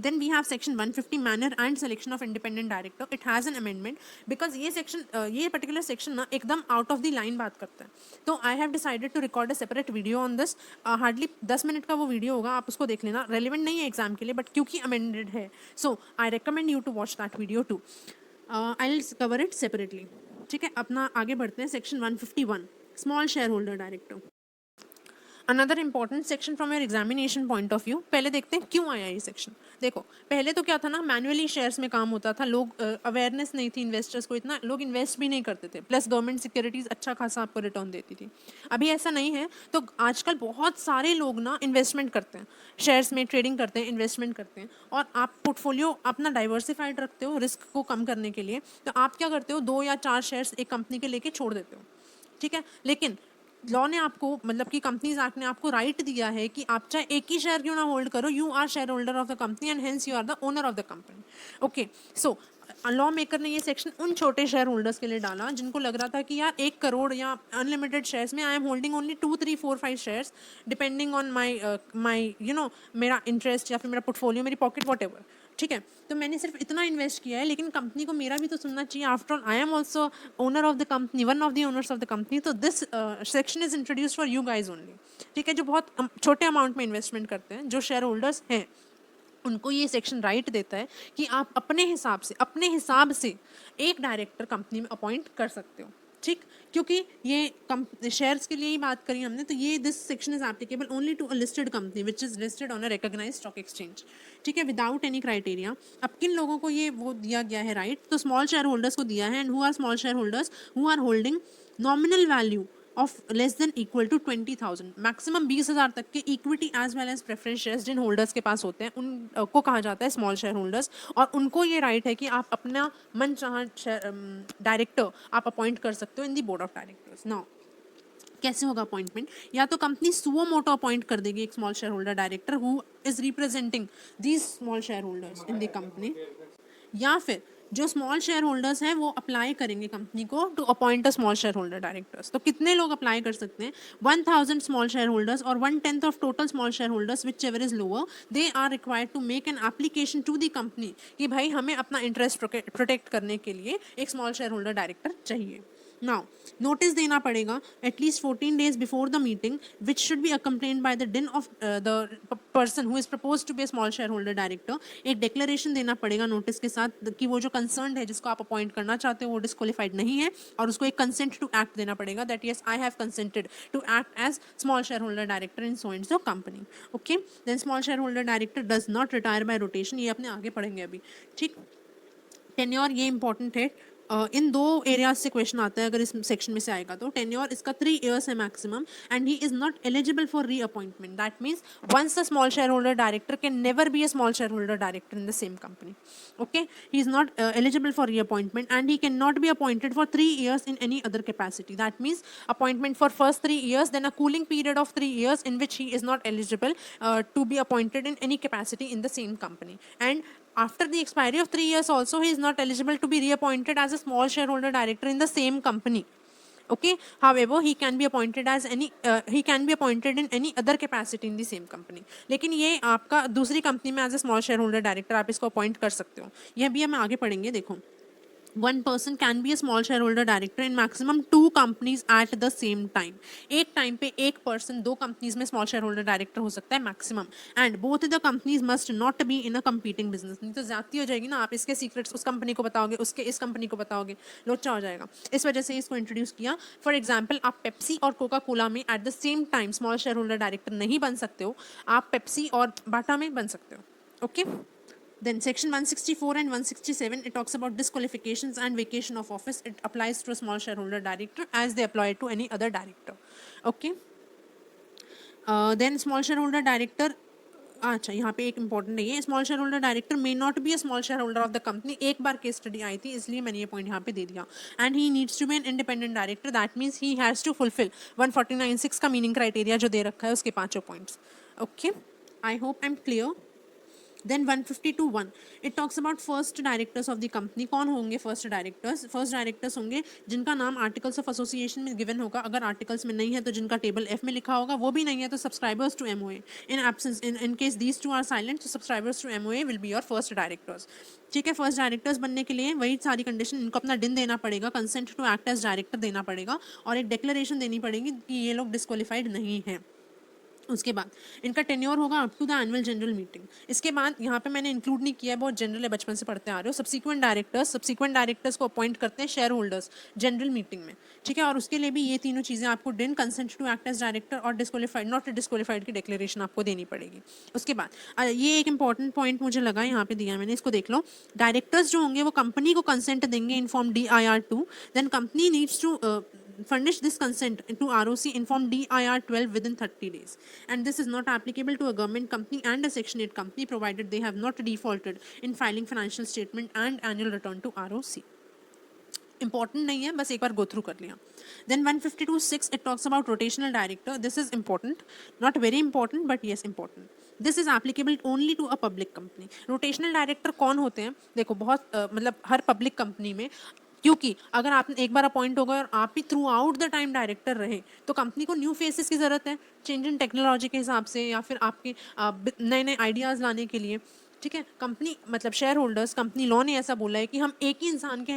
Then we have section 150 manner and selection of independent director. It has an amendment because ये सेक्शन, ये पर्टिकुलर सेक्शन ना एकदम आउट ऑफ द लाइन बात करता है। तो I have decided to record a separate video on this. Hardly 10 minute का वो वीडियो होगा, आप उसको देख लेना। रेलिवेंट नहीं है एग्जाम के लिए, बट क्योंकि अमेंडेड है, so I recommend you to watch that video too. I will cover it separately, ठीक है। अपना आगे बढ़ते हैं। Section 151 small share holder director, another important section from your examination point of view. पहले देखते हैं क्यों आया ये सेक्शन। देखो, पहले तो क्या था ना, मैनुअली शेयर्स में काम होता था, लोग अवेयरनेस नहीं थी इन्वेस्टर्स को, इतना लोग इन्वेस्ट भी नहीं करते थे, प्लस गवर्नमेंट सिक्योरिटीज़ अच्छा खासा आपको रिटर्न देती थी। अभी ऐसा नहीं है, तो आजकल बहुत सारे लोग ना इन्वेस्टमेंट करते हैं, शेयर्स में ट्रेडिंग करते हैं, इन्वेस्टमेंट करते हैं, और आप पोर्टफोलियो अपना डाइवर्सिफाइड रखते हो रिस्क को कम करने के लिए। तो आप क्या करते हो, 2 या 4 शेयर्स एक कंपनी के लेके छोड़ देते हो, ठीक है। लेकिन लॉ ने आपको, मतलब कि कंपनीज एक्ट ने आपको राइट दिया है कि आप चाहे एक ही शेयर क्यों ना होल्ड करो, you are share holder of the company and hence you are the owner of the company. Okay, so law maker ने ये सेक्शन उन छोटे शेयर होल्डर्स के लिए डाला जिनको लग रहा था कि यार 1 करोड़ या अनलिमिटेड शेयर्स में I am holding only 2 3 4 5 shares depending on my मेरा इंटरेस्ट या फिर मेरा पोर्टफोलियो, मेरी पॉकेट, वॉट एवर, ठीक है। तो मैंने सिर्फ इतना इन्वेस्ट किया है, लेकिन कंपनी को मेरा भी तो सुनना चाहिए। After all I am also owner of the company, one of the owners of the company. तो this section is introduce for you guys only, ठीक है। जो बहुत छोटे अमाउंट में इन्वेस्टमेंट करते हैं, जो शेयर होल्डर्स हैं, उनको ये सेक्शन राइट देता है कि आप अपने हिसाब से एक डायरेक्टर कंपनी में अपॉइंट कर सकते हो, ठीक। क्योंकि ये शेयर्स के लिए ही बात करी हमने, तो ये this section is applicable only to a listed company which is listed on a recognised stock exchange, ठीक है, विदाउट एनी क्राइटेरिया। अब किन लोगों को ये वो दिया गया है राइट, तो स्मॉल शेयर होल्डर्स को दिया है। And who are small share holders who are holding nominal value of less than equal to 20,000, maximum 20,000 तक के equity as well as preference shares जिन होल्डर्स के पास होते हैं, उनको कहा जाता है स्मॉल शेयर होल्डर्स। और उनको ये राइट है कि आप अपना मन चाह डायरेक्टर आप अपॉइंट कर सकते हो in the board of directors. Now कैसे होगा अपॉइंटमेंट, या तो कंपनी सुओ मोटो अपॉइंट कर देगी एक small share holder director who is representing these small share holders in the company, या फिर जो स्मॉल शेयर होल्डर्स हैं वो अप्लाई करेंगे कंपनी को to appoint a small share holder directors. तो कितने लोग अप्लाई कर सकते हैं, 1000 स्मॉल शेयर होल्डर्स और 1/10 of total small share holders which ever is lower, they are required to make an application to the company कि भाई हमें अपना इंटरेस्ट प्रोटेक्ट करने के लिए एक स्मॉल शेयर होल्डर डायरेक्टर चाहिए। नाउ नोटिस देना पड़ेगा at least 14 days before the meeting which should be accompanied by the DIN of the person who is propose to be small share holder director. एक declaration देना पड़ेगा notice के साथ कि वो जो कंसर्न है जिसको आप अपॉइंट करना चाहते हो वो डिस्क्वालीफाइड नहीं है, और उसको एक कंसेंट टू एक्ट देना पड़ेगा that yes I have consented to act as small share holder director in so and so company. Okay, then small share holder director does not retire by rotation, ये अपने आगे पढ़ेंगे अभी, ठीक। Tenure ये important है, इन 2 एरियाज से question आता है अगर इस सेक्शन में से आएगा तो। टेन्योर इसका 3 इयर्स है maximum and he is not eligible for reappointment. That means once a small shareholder director can never be a small shareholder director in the same company. Okay, he is not eligible for reappointment and he cannot be appointed for 3 years in any other capacity. That means appointment for first 3 years, then a cooling period of 3 years in which he is not eligible to be appointed in any capacity in the same company. And after the expiry of 3 years also, he is not eligible to be reappointed as a small shareholder director in the same company. Okay, however he can be appointed as any he can be appointed in any other capacity in the same company. लेकिन ये आपका दूसरी company में as a small share holder director आप इसको appoint कर सकते हो। यह भी हम आगे पढ़ेंगे। देखो, one person can be a small shareholder director in maximum 2 companies at the same time. एक टाइम पे एक पर्सन 2 कंपनीज में स्मॉल शेयर होल्डर डायरेक्टर हो सकता है maximum. And both the companies must not be in a competing business. नहीं तो ज्यादती हो जाएगी ना, आप इसके सीक्रेट्स उस कंपनी को बताओगे, उसके इस कंपनी को बताओगे, लोचा हो जाएगा। इस वजह से इसको इंट्रोड्यूस किया। फॉर एग्जाम्पल, आप पेप्सी और कोका कोला में at the same time small share holder director नहीं बन सकते हो, आप पेप्सी और बाटा में बन सकते हो। Okay, Then section 164 and 167, it talks about disqualifications and vacation of office. It applies to a small shareholder director as they apply to any other director. Okay. Then small shareholder director, अच्छा यहाँ पे एक important नहीं है, small share holder director may not be a small share holder of the company. एक बार case study आई थी इसलिए मैंने ये पॉइंट यहाँ पे दे दिया। And he needs to be an independent director. That means he has to fulfil 149(6) का मीनिंग क्राइटेरिया जो दे रखा है उसके 5 points. Okay, I hope I am clear. Then 152(1), it talks about first directors of the company. कौन होंगे first directors? First directors होंगे जिनका नाम आर्टिकल्स ऑफ एसोसिएशन में गिवन होगा। अगर आर्टिकल्स में नहीं है तो जिनका टेबल एफ में लिखा होगा, वो भी नहीं है तो subscribers to MOA. In absence in case these two are silent, तो subscribers to MOA will be your first directors. ठीक है, फर्स्ट डायरेक्टर्स बनने के लिए वही सारी कंडीशन, इनको अपना दिन देना पड़ेगा, consent to act as director देना पड़ेगा और एक डिक्लेरेशन देनी पड़ेगी कि ये लोग डिस्क्वालीफाइड नहीं है। उसके बाद इनका टेन्योर होगा up to the annual general meeting. इसके बाद यहाँ पे मैंने इंक्लूड नहीं किया है, बहुत जनरल है, बचपन से पढ़ते आ रहे हो। सब्सिक्वेंट डायरेक्टर्स को अपॉइंट करते हैं शेयर होल्डर्स जनरल मीटिंग में। ठीक है, और उसके लिए भी ये तीनों चीज़ें आपको दिन, consent to act as director और डिस्क्वालीफाइड नॉट डिस्क्वालीफाइड की डिक्लेरेशन आपको देनी पड़ेगी। उसके बाद ये एक इंपॉर्टेंट पॉइंट मुझे लगा यहाँ पे दिया मैंने, इसको देख लो। डायरेक्टर्स जो होंगे वो कंपनी को कंसेंट देंगे in form DIR2। Then company needs to furnish this consent to ROC in form DIR12 within 30 days. And this is not applicable to a government company and a Section 8 company provided they have not defaulted in filing financial statement and annual return to ROC. Important नहीं है, बस एक बार go through कर लिया। Then 152(6), it talks about rotational director. This is important, not very important but yes important. This is applicable only to a public company. Rotational director कौन होते हैं? देखो, बहुत मतलब हर पब्लिक कंपनी में, क्योंकि अगर आपने एक बार अपॉइंट हो गए और आप ही throughout the time director रहे तो कंपनी को न्यू फेसेस की ज़रूरत है, चेंज इन टेक्नोलॉजी के हिसाब से या फिर आपके नए नए आइडियाज़ लाने के लिए। ठीक है, कंपनी मतलब शेयर होल्डर्स, कंपनी लॉ ने ऐसा बोला है कि हम एक ही इंसान के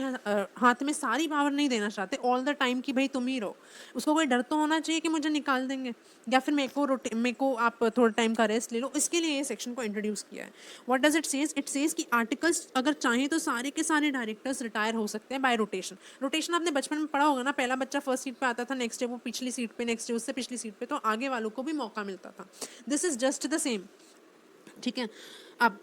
हाथ में सारी पावर नहीं देना चाहते ऑल द टाइम कि भाई तुम ही रहो। उसको कोई डर तो होना चाहिए कि मुझे निकाल देंगे या फिर मेरे को आप थोड़ा टाइम का रेस्ट ले लो। इसके लिए ये सेक्शन को इंट्रोड्यूस किया है। What does it says? It says कि आर्टिकल्स अगर चाहें तो सारे के सारे डायरेक्टर्स रिटायर हो सकते हैं बाय रोटेशन। रोटेशन आपने बचपन में पढ़ा होगा ना, पहला बच्चा फर्स्ट सीट पे आता था, नेक्स्ट डे वो पिछली सीट पे, नेक्स्ट डे उससे पिछली सीट पे, तो आगे वालों को भी मौका मिलता था। This is just the same. ठीक है, अब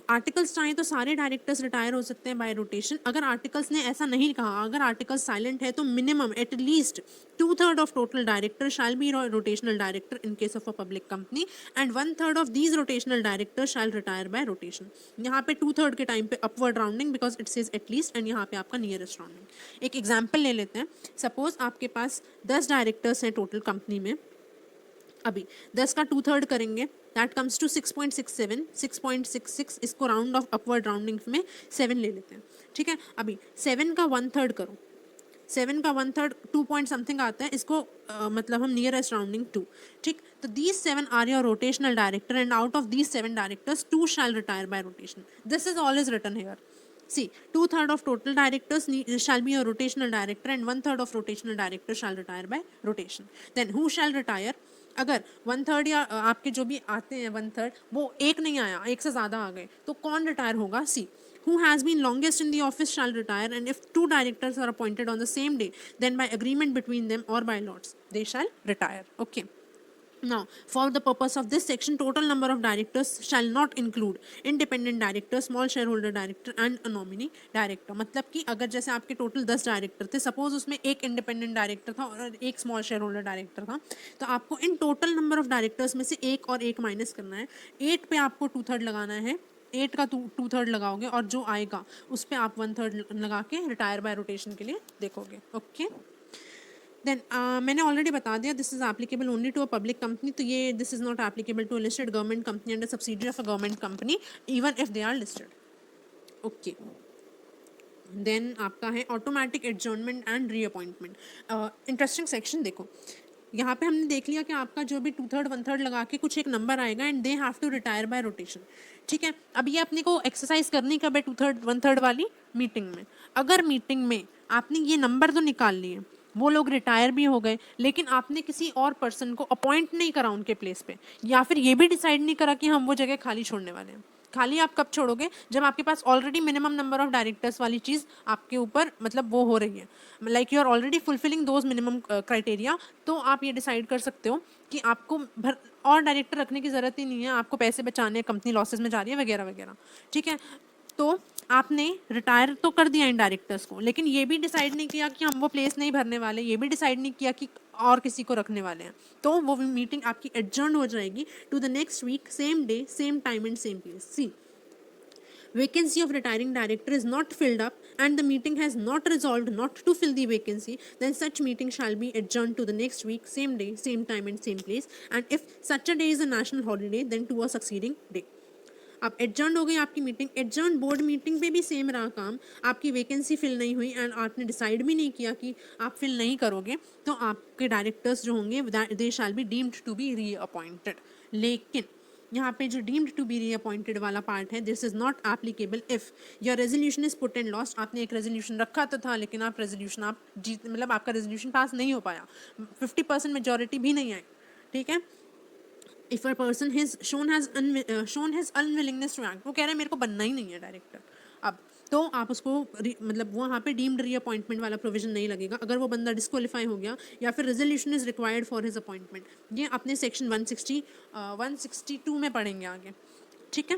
आर्टिकल्स चाहें तो सारे डायरेक्टर्स रिटायर हो सकते हैं बाय रोटेशन। अगर आर्टिकल्स ने ऐसा नहीं कहा, अगर आर्टिकल साइलेंट है, तो minimum at least 2/3 of total director shall be rotational director in case of a public company and 1/3 of these rotational director shall retire by rotation. यहाँ पे 2/3 के टाइम पे upward rounding because it says at least, and यहाँ पे आपका nearest rounding. एक example ले लेते हैं। सपोज आपके पास 10 डायरेक्टर्स हैं टोटल कंपनी में। अभी 10 का 2/3 करेंगे, दैट कम्स टू 6.67, 6.66। इसको राउंड ऑफ अपवर्ड राउंडिंग में 7 ले लेते हैं। ठीक है, अभी 7 का 1/3 करो, 7 का 1/3 2 पॉइंट समथिंग आता है, इसको मतलब हम नियरेस्ट राउंडिंग 2। ठीक, तो these 7 are your rotational director and out of these 7 directors 2 shall retire by rotation. This is all is written here. See, 2/3 of total directors shall be a rotational director and 1/3 of rotational directors shall retire by rotation. Then who shall retire? अगर 1/3 या आपके जो भी आते हैं 1/3 वो एक नहीं आया, एक से ज़्यादा आ गए, तो कौन रिटायर होगा? सी, who has been longest in the office shall retire, and if 2 directors are appointed on the same day, then by agreement between them or by lots, they shall retire. Okay. Now, for the purpose of this section, total number of directors shall not include independent director, small shareholder director and a nominee director. मतलब कि अगर जैसे आपके total 10 director थे, suppose उसमें एक independent director था और एक स्मॉल शेयर होल्डर डायरेक्टर था, तो आपको in total number of directors में से एक और एक माइनस करना है. 8 पे आपको 2/3 लगाना है, 8 का 2/3 लगाओगे और जो आएगा उस पर आप 1/3 लगा के रिटायर बाय रोटेशन के लिए देखोगे. ओके, देन मैंने ऑलरेडी बता दिया this is applicable only to a public company. तो ये this is not applicable to a listed government company and a subsidiary of a government company even if they are listed. Okay, then आपका है automatic adjournment and reappointment. Interesting section देखो, यहाँ पे हमने देख लिया कि आपका जो भी 2/3 1/3 लगा के कुछ एक नंबर आएगा and they have to retire by rotation. ठीक है, अब ये अपने को एक्सरसाइज करनी कब है? 2/3 1/3 वाली मीटिंग में. अगर मीटिंग में आपने ये नंबर तो निकाल लिए, वो लोग रिटायर भी हो गए, लेकिन आपने किसी और पर्सन को अपॉइंट नहीं करा उनके प्लेस पे, या फिर ये भी डिसाइड नहीं करा कि हम वो जगह खाली छोड़ने वाले हैं. खाली आप कब छोड़ोगे? जब आपके पास already minimum number of directors वाली चीज़ आपके ऊपर मतलब वो हो रही है, like you are already fulfilling those minimum criteria. तो आप ये डिसाइड कर सकते हो कि आपको और डायरेक्टर रखने की ज़रूरत ही नहीं है, आपको पैसे बचाने, कंपनी लॉसेस में जा रही है वगैरह वगैरह. ठीक है, तो आपने रिटायर तो कर दिया इन डायरेक्टर्स को, लेकिन ये भी डिसाइड नहीं किया कि हम वो प्लेस नहीं भरने वाले, ये भी डिसाइड नहीं किया कि और किसी को रखने वाले हैं. तो वो मीटिंग आपकी एडजर्न हो जाएगी to the next week, same day, same time and same place. See, vacancy of retiring director is not filled up and the meeting has not resolved not to fill the vacancy, then such meeting shall be adjourned to the next week, same day, same time and same place. And if such a day is a national holiday, then to a succeeding day. अब adjourn हो गई आपकी meeting. Adjourn board meeting पे भी same रहा काम. आपकी vacancy fill नहीं हुई एंड आपने डिसाइड भी नहीं किया कि आप फिल नहीं करोगे, तो आपके डायरेक्टर्स जो होंगे they shall be deemed to be reappointed. लेकिन यहाँ पे जो डीम्ड टू बी रीअपॉइंटेड वाला पार्ट है, this is not applicable if your resolution is put and lost. आपने एक रेजोल्यूशन रखा तो था, लेकिन आप रेजोल्यूशन आप जीत मतलब आपका रेजोल्यूशन पास नहीं हो पाया, 50% मेजोरिटी भी नहीं आई. ठीक है, if a person has shown has unwillingness to act, वो कह रहे हैं मेरे को बनना ही नहीं है डायरेक्टर, अब तो आप उसको मतलब वहाँ पे डीम्ड रीअपॉइंटमेंट वाला प्रोविजन नहीं लगेगा अगर वो बंदा डिस्क्वालीफाई हो गया या फिर resolution is required for his appointment. ये अपने सेक्शन 162 में पढ़ेंगे आगे. ठीक है,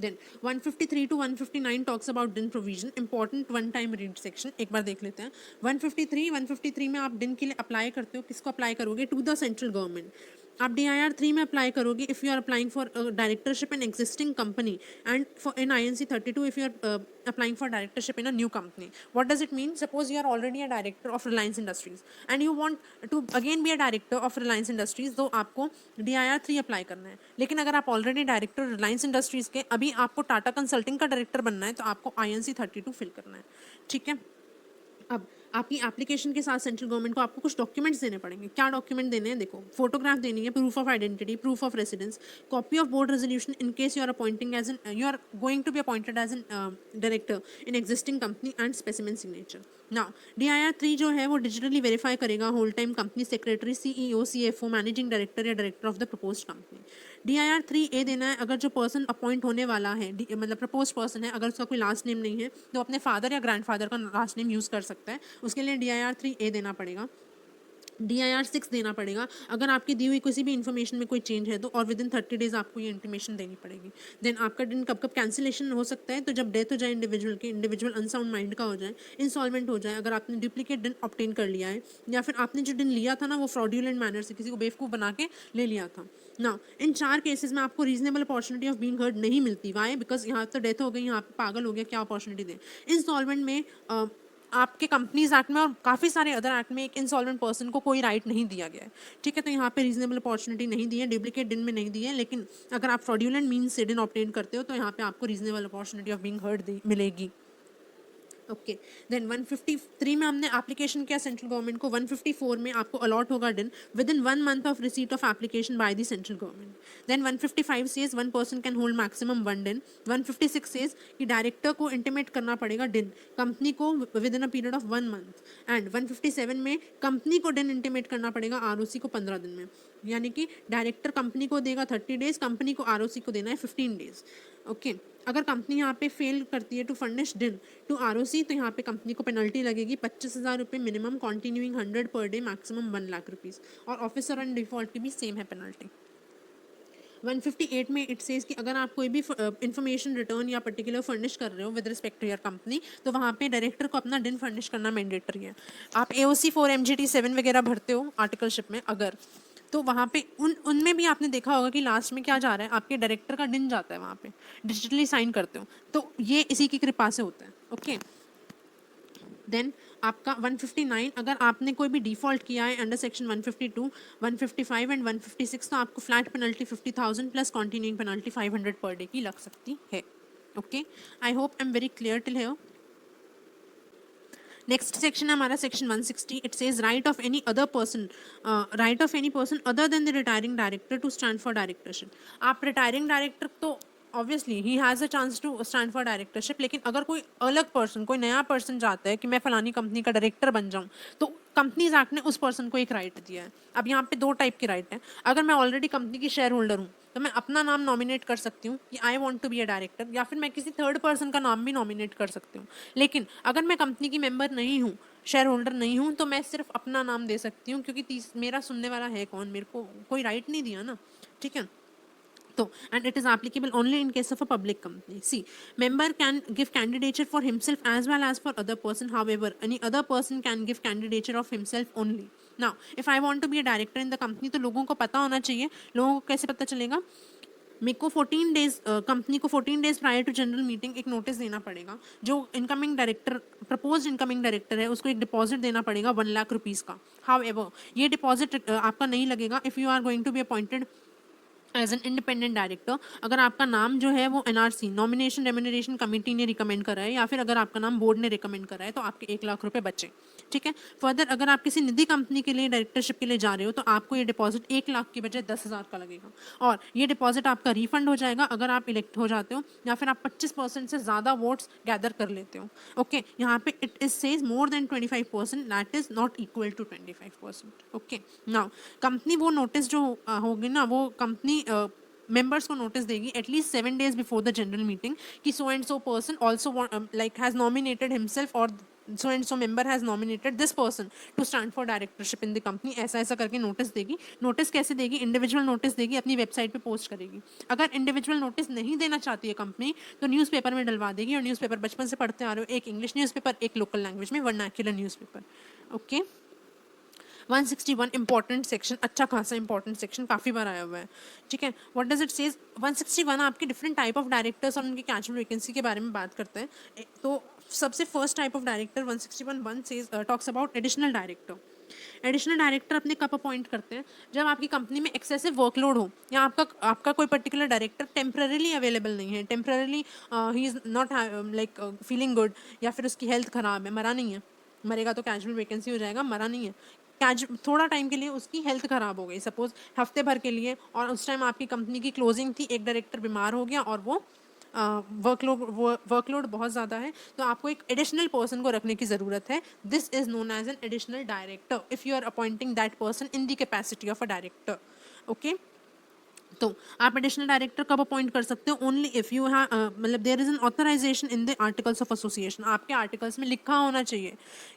then 153 to 159 talks about DIN provision, important one time read section. एक बार देख लेते हैं. 153 में आप DIN के लिए अप्लाई करते हो, किसको अप्लाई करोगे? To the central government. आप DIR 3 में अप्लाई करोगे if you are applying for directorship in existing company and for in INC 32 if you are applying for directorship in a new company. What does it mean? Suppose you are already a director of Reliance Industries and you want to again be a director of Reliance Industries, तो आपको DIR 3 apply करना है. लेकिन अगर आप already director Reliance industries के, अभी आपको टाटा कंसल्टिंग का डायरेक्टर बनना है, तो आपको INC 32 फिल करना है. ठीक है, अब आपकी एप्लीकेशन के साथ सेंट्रल गवर्नमेंट को आपको कुछ डॉक्यूमेंट्स देने पड़ेंगे. क्या डॉक्यूमेंट देने हैं? देखो, फोटोग्राफ देनी है, proof of identity, proof of residence, copy of board resolution in case you are appointing as an you are going to be appointed as an director in existing company and specimen signature. Now DIR 3 जो है वो digitally verify करेगा whole time company secretary, CEO, CFO, managing director या director of the proposed company. DIR 3A देना है अगर जो person appoint होने वाला है, मतलब प्रपोज पर्सन है, अगर उसका कोई लास्ट नेम नहीं है तो अपने फादर या ग्रैंडफादर का लास्ट नेम यूज़ कर सकता है. उसके लिए DIR 3A देना पड़ेगा. DIR 6 देना पड़ेगा अगर आपकी दी हुई किसी भी इन्फॉर्मेशन में कोई चेंज है तो, और विद इन 30 डेज आपको ये इंटीमेशन देनी पड़ेगी. देन आपका दिन कब कब कैंसिलेशन हो सकता है? तो जब डेथ हो जाए इंडिविजुअल की, इंडिविजुअल अनसाउंड माइंड का हो जाए, इंसॉल्वेंट हो जाए, अगर आपने डुप्लीकेट दिन ऑब्टेन कर लिया है, या फिर आपने जो दिन लिया था ना वो फ्रॉड्यूलेंट मैनर से किसी को बेवकूफ़ बना के ले लिया था. ना इन 4 केसेस में आपको reasonable opportunity of being heard नहीं मिलती. वाई? बिकॉज यहाँ तो डेथ हो गई, यहाँ पे पागल हो गया, क्या अपॉर्चुनिटी दें? इंसॉल्वेंट में आपके कंपनीज एक्ट में और काफ़ी सारे अदर एक्ट में एक इंसॉल्वेंट पर्सन को कोई राइट नहीं दिया गया है. ठीक है, तो यहाँ पे रीजनेबल अपॉर्चुनिटी नहीं दी है, डुप्लीकेट दिन में नहीं दी है, लेकिन अगर आप फ्रॉड्यूलेंट मीन्स से दिन ऑब्टेन करते हो तो यहाँ पे आपको reasonable opportunity of being heard मिलेगी. ओके, देन 153 में हमने एप्लीकेशन किया सेंट्रल गवर्नमेंट को. 154 में आपको अलॉट होगा DIN within 1 month of receipt of application by the central government. Then 155 says 1 person can hold maximum 1 DIN. 156 says कि director को इंटीमेट करना पड़ेगा डिन कंपनी को with in a period of 1 month. And 157 में company को डिन intimate करना पड़ेगा ROC को 15 दिन में. यानी कि डायरेक्टर कंपनी को देगा 30 डेज, कंपनी को ROC को देना है 15 डेज. ओके, अगर कंपनी यहाँ पे फेल करती है टू फर्निश डिन टू आरओसी, तो यहाँ पे कंपनी को पेनल्टी लगेगी 25,000 रुपये minimum, continuing 100 per day, maximum 1,00,000 rupees. और ऑफिसर ऑन डिफॉल्ट की भी सेम है पेनल्टी। 158 में इट सेज कि अगर आप कोई भी इंफॉर्मेशन रिटर्न या पर्टिकुलर फर्निश कर रहे हो with respect to your company, तो वहाँ पे डायरेक्टर को अपना डिन फर्निश करना मैंडेटरी है। आप AOC 4 MGT 7 वगैरह भरते हो आर्टिकलशिप में अगर, तो वहाँ पे उनमें भी आपने देखा होगा कि लास्ट में क्या जा रहा है, आपके डायरेक्टर का डिन जाता है वहाँ पे, डिजिटली साइन करते हो, तो ये इसी की कृपा से होता है। ओके, देन आपका 159, अगर आपने कोई भी डिफॉल्ट किया है अंडर सेक्शन 152, 155 एंड 156, तो आपको flat penalty 50,000 plus continuing penalty 500 per day की लग सकती है। Okay, I hope I am very clear till here. Next section है हमारा section 160। It says right of any other person, right of any person other than the retiring director to stand for directorship. आप retiring director तो obviously he has a chance to stand for directorship, लेकिन अगर कोई अलग person, कोई नया person चाहता है कि मैं फलानी कंपनी का डायरेक्टर बन जाऊं, तो कंपनीज एक्ट ने उस पर्सन को एक राइट दिया है। अब यहाँ पे दो टाइप के राइट हैं। अगर मैं ऑलरेडी कंपनी की शेयर होल्डर हूँ, तो मैं अपना नाम नॉमिनेट कर सकती हूँ कि I want to be a director, या फिर मैं किसी थर्ड पर्सन का नाम भी नॉमिनेट कर सकती हूँ। लेकिन अगर मैं कंपनी की मेंबर नहीं हूँ, शेयर होल्डर नहीं हूँ, तो मैं सिर्फ अपना नाम दे सकती हूँ, क्योंकि मेरा सुनने वाला है कौन, मेरे को कोई राइट नहीं दिया ना। ठीक है, तो and it is applicable only in case of a public company. See, member can give candidature for himself as well as for other person. However, any other person can give candidature of himself only. Now, if I want to be a director in the company, तो लोगों को पता होना चाहिए। लोगों को कैसे पता चलेगा? मेरे को 14 डेज, कंपनी को 14 days prior to general meeting एक नोटिस देना पड़ेगा। जो incoming director, propose incoming director है, उसको एक डिपॉजिट देना पड़ेगा 1,00,000 रुपीज़ का। हाउएवर, ये डिपॉजिट आपका नहीं लगेगा if you are going to be appointed as an independent director. अगर आपका नाम जो है वो NRC, नॉमिनेशन रेम्युनरेशन कमेटी ने रिकमेंड करा है, या फिर अगर आपका नाम बोर्ड ने रिकमेंड करा है, तो आपके 1,00,000 रुपये बचे। ठीक है, फर्दर अगर आप किसी निधि कंपनी के लिए डायरेक्टरशिप के लिए जा रहे हो, तो आपको ये डिपॉजिट 1,00,000 की बजाय 10,000 का लगेगा, और ये डिपॉजिट आपका रिफंड हो जाएगा अगर आप इलेक्ट हो जाते हो, या फिर आप 25% से ज़्यादा वोट्स गैदर कर लेते हो। ओके, यहाँ पे it is says more than 25%, that is not equal to 25%। Okay, now company वो नोटिस जो होगी ना, वो कंपनी मेंबर्स को नोटिस देगी at least 7 days before the general meeting कि so and so person also like has nominated himself, और so and so member has nominated this person to stand for directorship in the company. ऐसा ऐसा करके notice देगी। Notice कैसे देगी? Individual notice देगी, अपनी वेबसाइट पे पोस्ट करेगी। अगर इंडिविजुअल नोटिस नहीं देना चाहती है कंपनी, तो न्यूज़पेपर में डलवा देगी, और न्यूज़पेपर बचपन से पढ़ते आ रहे हो, एक इंग्लिश न्यूज़पेपर, एक लोकल लैंग्वेज में vernacular newspaper. Okay, 161 important section, अच्छा खासा इंपॉर्टेंट सेक्शन, काफ़ी बार आया हुआ है। ठीक है, व्हाट डज इट सेज? 161 आपके डिफरेंट टाइप ऑफ डायरेक्टर्स और उनकी कैजुअल वैकेंसी के बारे में बात करते हैं। तो सबसे first type of director 161 says talks about additional director. Additional director अपने कब अपॉइंट करते हैं? जब आपकी कंपनी में एक्सेसिव वर्कलोड हो, या आपका कोई पर्टिकुलर डायरेक्टर टेम्पररीली अवेलेबल नहीं है, temporarily he is not like feeling good, या फिर उसकी हेल्थ ख़राब है, मरा नहीं है। मरेगा तो कैजुअल वैकेंसी हो जाएगा, मरा नहीं है, थोड़ा टाइम के लिए उसकी हेल्थ ख़राब हो गई, सपोज हफ्ते भर के लिए, और उस टाइम आपकी कंपनी की क्लोजिंग थी, एक डायरेक्टर बीमार हो गया, और वो वर्कलोड बहुत ज़्यादा है, तो आपको एक एडिशनल पर्सन को रखने की ज़रूरत है। This is known as an additional director if you are appointing that person in the capacity of a director. Okay, तो आप एडिशनल डायरेक्टर कब अपॉइंट कर सकते हो? ओनली इफ़ यू हैव, मतलब there is an authorisation in the articles of association. आपके articles में लिखा होना चाहिए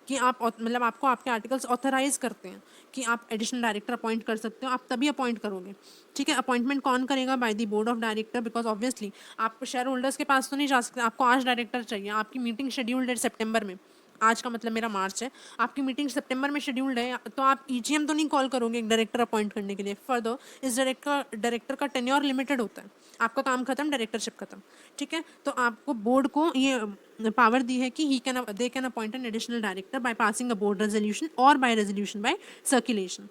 कि आप मतलब आपको आपके आर्टिकल्स ऑथराइज करते हैं कि आप एडिशनल डायरेक्टर अपॉइंट कर सकते हो, आप तभी अपॉइंट करोगे। ठीक है, अपॉइंटमेंट कौन करेगा? Bye the board of director, because obviously आप शेयर होल्डर्स के पास तो नहीं जा सकते। आपको आज डायरेक्टर चाहिए, आपकी मीटिंग शेड्यूल्ड है सितंबर में, आज का मतलब मेरा मार्च है, आपकी मीटिंग सितंबर में शेड्यूल्ड है, तो आप EGM तो नहीं कॉल करोगे एक डायरेक्टर अपॉइंट करने के लिए। फर्दर इस डायरेक्टर का टेन्योर लिमिटेड होता है, आपका काम खत्म, डायरेक्टरशिप खत्म। ठीक है, तो आपको बोर्ड को ये पावर दी है कि they can appoint an additional director by passing a board resolution और by resolution by circulation.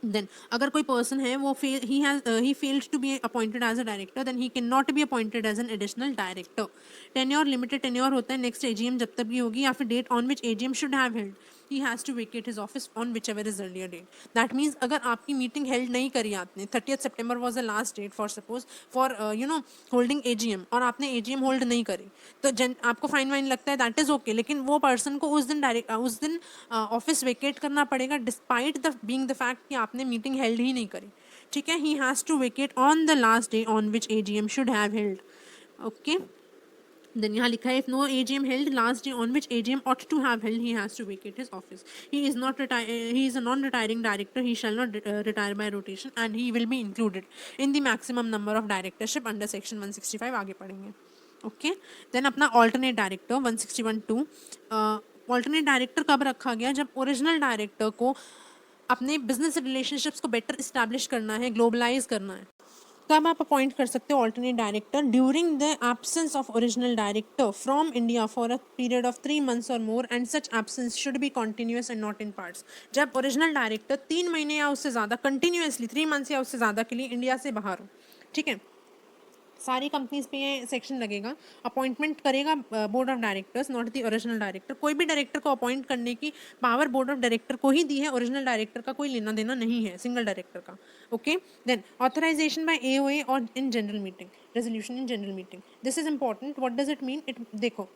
Then अगर कोई पर्सन है वो he failed to be appointed as a director, then he cannot be appointed as an additional director. Tenure limited tenure होता है, next AGM जब तक भी होगी, या फिर date on which AGM should have held, he has to vacate his office on whichever is earlier date. That means अगर आपकी मीटिंग हेल्ड नहीं करी आपने, 30th September was the last date for suppose for holding AGM, और आपने AGM hold नहीं करी, तो आपको फाइन वाइन लगता है, दैट इज ओके, लेकिन वो पर्सन को उस दिन ऑफिस वेकेट करना पड़ेगा, despite the being the fact कि आपने मीटिंग हेल्ड ही नहीं करी। ठीक है, he has to vacate on the last day on which AGM should have held. Okay, then यहाँ लिखा है if no AGM held last day on which AGM ought to have held, he has to vacate his office. He is a non-retiring director. He shall not retire by rotation and he will be included in the maximum number of directorship under section 165. आगे पढ़ेंगे. Okay, then अपना alternate director 161(2). Alternate director कब रखा गया? जब original director को अपने business relationships को बेटर इस्टेब्लिश करना है, ग्लोबलाइज करना है, कब आप अपॉइंट कर सकते हो alternate director? During the absence of original director from India for a period of 3 months और more and such absence should be continuous and not in parts. जब ओरिजिनल डायरेक्टर 3 महीने या उससे ज़्यादा कंटिन्यूसली 3 months या उससे ज़्यादा के लिए इंडिया से बाहर हो, ठीक है, सारी कंपनीज पे ये सेक्शन लगेगा। अपॉइंटमेंट करेगा board of directors, not the original director. कोई भी डायरेक्टर को अपॉइंट करने की पावर बोर्ड ऑफ डायरेक्टर को ही दी है, ओरिजिनल डायरेक्टर का कोई लेना देना नहीं है, सिंगल डायरेक्टर का। Okay, then authorisation by AOA और in general meeting, resolution in general meeting, this is important. What does it mean? It देखो,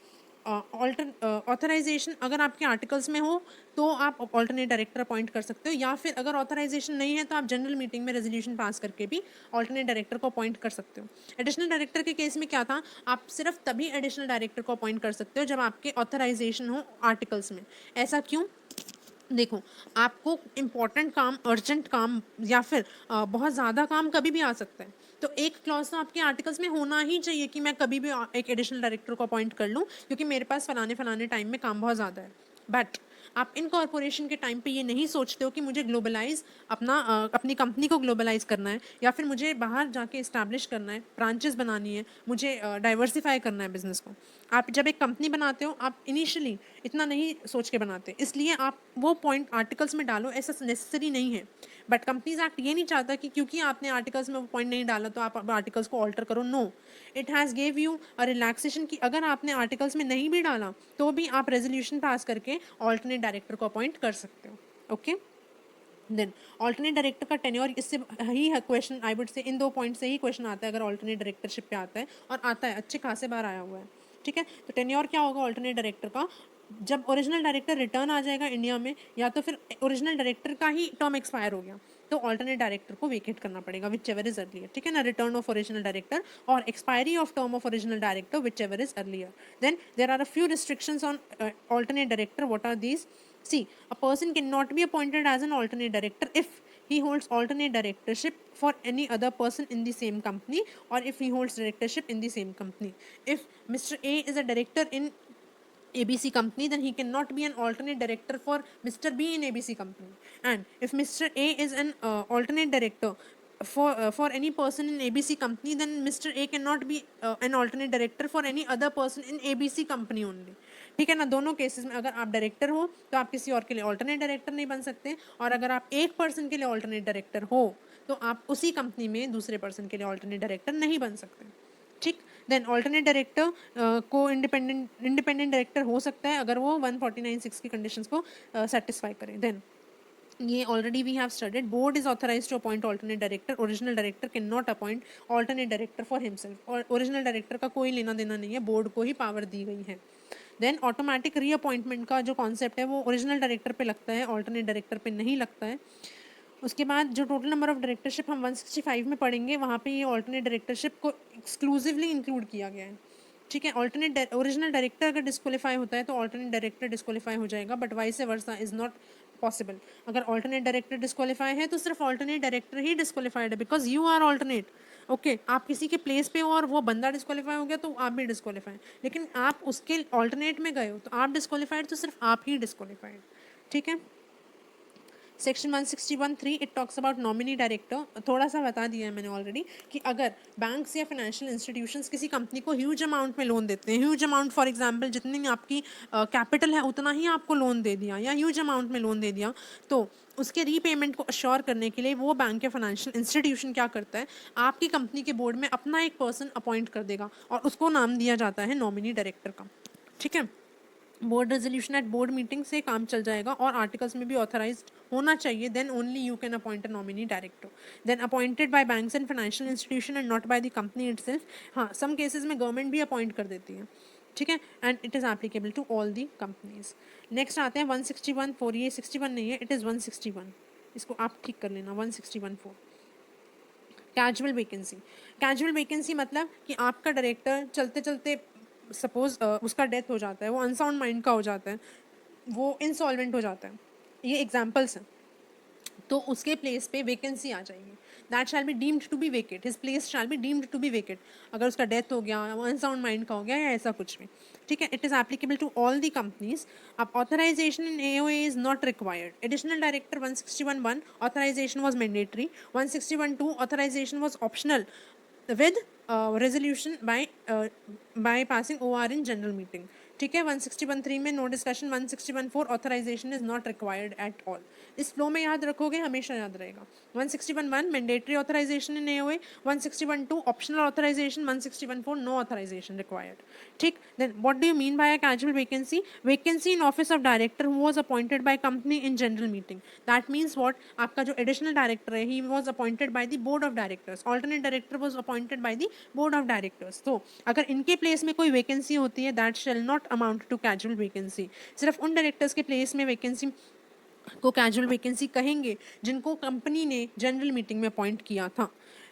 ऑथराइजेशन अगर आपके आर्टिकल्स में हो तो आप ऑल्टरनेट डायरेक्टर अपॉइंट कर सकते हो, या फिर अगर ऑथराइजेशन नहीं है तो आप जनरल मीटिंग में रेजोल्यूशन पास करके भी ऑल्टरनेट डायरेक्टर को अपॉइंट कर सकते हो। एडिशनल डायरेक्टर के केस में क्या था? आप सिर्फ तभी एडिशनल डायरेक्टर को अपॉइंट कर सकते हो जब आपके ऑथराइजेशन हो आर्टिकल्स में। ऐसा क्यों? देखो, आपको इम्पॉर्टेंट काम, अर्जेंट काम या फिर बहुत ज़्यादा काम कभी भी आ सकता है, तो एक क्लॉज तो आपके आर्टिकल्स में होना ही चाहिए कि मैं कभी भी एक एडिशनल डायरेक्टर को अपॉइंट कर लूँ क्योंकि मेरे पास फलाने टाइम में काम बहुत ज़्यादा है। बट आप इनकॉर्पोरेशन के टाइम पे ये नहीं सोचते हो कि मुझे ग्लोबलाइज अपनी कंपनी को ग्लोबलाइज करना है, या फिर मुझे बाहर जाके इस्टेब्लिश करना है, ब्रांचेस बनानी है, मुझे डाइवर्सिफाई करना है बिजनेस को। आप जब एक कंपनी बनाते हो आप इनिशियली इतना नहीं सोच के बनाते, इसलिए आप वो पॉइंट आर्टिकल्स में डालो, ऐसा नेसेसरी नहीं है। बट कंपनीज एक्ट ये नहीं चाहता कि क्योंकि आपने आर्टिकल्स में वो पॉइंट नहीं डाला तो आप आर्टिकल्स को ऑल्टर करो। No, it has gave you a relaxation कि अगर आपने आर्टिकल्स में नहीं भी डाला तो भी आप रेजोल्यूशन पास करके ऑल्टरनेट डायरेक्टर को अपॉइंट कर सकते हो। ओके, देन ऑल्टरनेट डायरेक्टर का टेन्योर, इससे ही question I would say in 2 point से ही क्वेश्चन आता है अगर ऑल्टरनेट डायरेक्टरशिप पे आता है, और आता है अच्छे खासे बार आया हुआ है। ठीक है, तो टेन्योर क्या होगा ऑल्टरनेट डायरेक्टर का? जब ओरिजिनल डायरेक्टर रिटर्न आ जाएगा इंडिया में, या तो फिर ओरिजिनल डायरेक्टर का ही टर्म एक्सपायर हो गया तो ऑल्टरनेट डायरेक्टर को वेकेट करना पड़ेगा, विच एवर इज अर्लियर। ठीक है ना, रिटर्न ऑफ ओरिजिनल डायरेक्टर और expiry of term of original director, which ever is earlier. Then there are a few restrictions on alternate director. What are these? See, a person cannot be appointed as an alternate director if he holds alternate directorship for any other person in the same company, or if he holds directorship in the same company. If Mr. A is a director in ABC company, then he cannot be an alternate director for Mr. B in ABC company. And if Mr. A is an alternate director for any person in ABC company, then Mr. A cannot be an alternate director for any other person in ABC company only. ठीक है ना, दोनों cases में अगर आप director हो तो आप किसी और के लिए ऑल्टरनेट डायरेक्टर नहीं बन सकते, और अगर आप एक पर्सन के लिए ऑल्टरनेट डायरेक्टर हो तो आप उसी कंपनी में दूसरे पर्सन के लिए ऑल्टरनेट डायरेक्टर नहीं बन सकते। ठीक, देन ऑल्टरनेट डायरेक्टर को इंडिपेंडेंट डायरेक्टर हो सकता है अगर वो 149(6) की कंडीशंस को सेटिस्फाई करे। देन ये already we have studied, board is authorised to appoint alternate director, original director can not appoint alternate director for himself, और ओरिजिनल डायरेक्टर का कोई लेना देना नहीं है, बोर्ड को ही पावर दी गई है। देन ऑटोमेटिक रीअपॉइंटमेंट का जो कॉन्सेप्ट है वो ओरिजिनल डायरेक्टर पे लगता है, ऑल्टरनेट डायरेक्टर पे नहीं लगता है। उसके बाद जो टोटल नंबर ऑफ डायरेक्टरशिप हम 165 में पढ़ेंगे, वहाँ पे ये ऑल्टरनेट डायरेक्टरशिप को एक्सक्लूसिवली इंक्लूड किया गया है। ठीक है, ऑल्टरनेट ओरिजिनल डायरेक्टर अगर डिस्क्वालीफाई होता है तो ऑल्टरनेट डायरेक्टर डिस्क्वालीफाई हो जाएगा, but vice versa is not possible. अगर ऑल्टरनेट डायरेक्टर डिस्क्वालीफाई है तो सिर्फ ऑल्टरनेट डायरेक्टर ही डिस्क्वालीफाइड है, because you are alternate. Okay, आप किसी के प्लेस पे हो और वो बंदा डिस्क्वालीफाई हो गया तो आप भी डिस्क्वालीफाई, लेकिन आप उसके ऑल्टरनेट में गए हो तो आप डिस्क्वालीफाइड, तो सिर्फ आप ही डिस्क्वालीफाइड। ठीक है, section 161(3) it talks about nominee director. थोड़ा सा बता दिया है मैंने ऑलरेडी कि अगर बैंक्स या फाइनेंशियल इंस्टीट्यूशंस किसी कंपनी को ह्यूज अमाउंट में लोन देते हैं, ह्यूज अमाउंट फॉर एग्जांपल जितनी आपकी कैपिटल है उतना ही आपको लोन दे दिया, या ह्यूज अमाउंट में लोन दे दिया, तो उसके रीपेमेंट को अश्योर करने के लिए वो बैंक या फाइनेंशियल इंस्टीट्यूशन क्या करता है, आपकी कंपनी के बोर्ड में अपना एक पर्सन अपॉइंट कर देगा और उसको नाम दिया जाता है नॉमिनी डायरेक्टर का। ठीक है, board resolution at board meeting से काम चल जाएगा और आर्टिकल्स में भी ऑथराइज्ड होना चाहिए, then only you can appoint a nominee director. Then appointed by banks and financial institution and not by the company itself. हाँ, सम केसेस में गवर्नमेंट भी अपॉइंट कर देती है। ठीक है, and it is applicable to all the companies. Next आते हैं 161(4), ये 61 नहीं है, इट इज़ 161, इसको आप ठीक कर लेना, 161(4). कैजुअल वैकेंसी, कैजुअल वैकेंसी मतलब कि आपका डायरेक्टर चलते चलते सपोज उसका डेथ हो जाता है, वो अनसाउंड माइंड का हो जाता है, वो इंसॉल्वेंट हो जाता है, ये एग्जाम्पल्स हैं, तो उसके प्लेस पे वैकेंसी आ जाएगी, that shall be deemed to be vacate, his place shall be deemed to be vacate, अगर उसका डेथ हो गया, वो अनसाउंड माइंड का हो गया या ऐसा कुछ भी, ठीक है. It is applicable to all the companies. अब authorisation in AOA is not required. Additional director 161(1) authorisation was mandatory, 161(2) authorisation was optional with resolution by passing OR in general meeting. ठीक है. 161(3) में no discussion, 161(4) authorisation is not required at all. इस flow में याद रखोगे, हमेशा याद रहेगा. 161(1) mandatory authorisation in AOA, 161(2) optional authorisation, 161(4) no authorisation required. ठीक. Then what do you mean by a casual vacancy? Vacancy in office of director who was appointed by company in general meeting. That means what, आपका जो additional director है, he was appointed by the board of directors, alternate director was appointed by the board of directors. तो अगर इनके place में कोई vacancy होती है, that shall not amount to casual vacancy. सिर्फ उन डायरेक्टर्स के प्लेस में वैकेंसी को कैजुअल वैकेंसी कहेंगे जिनको कंपनी ने जनरल मीटिंग में अपॉइंट किया था.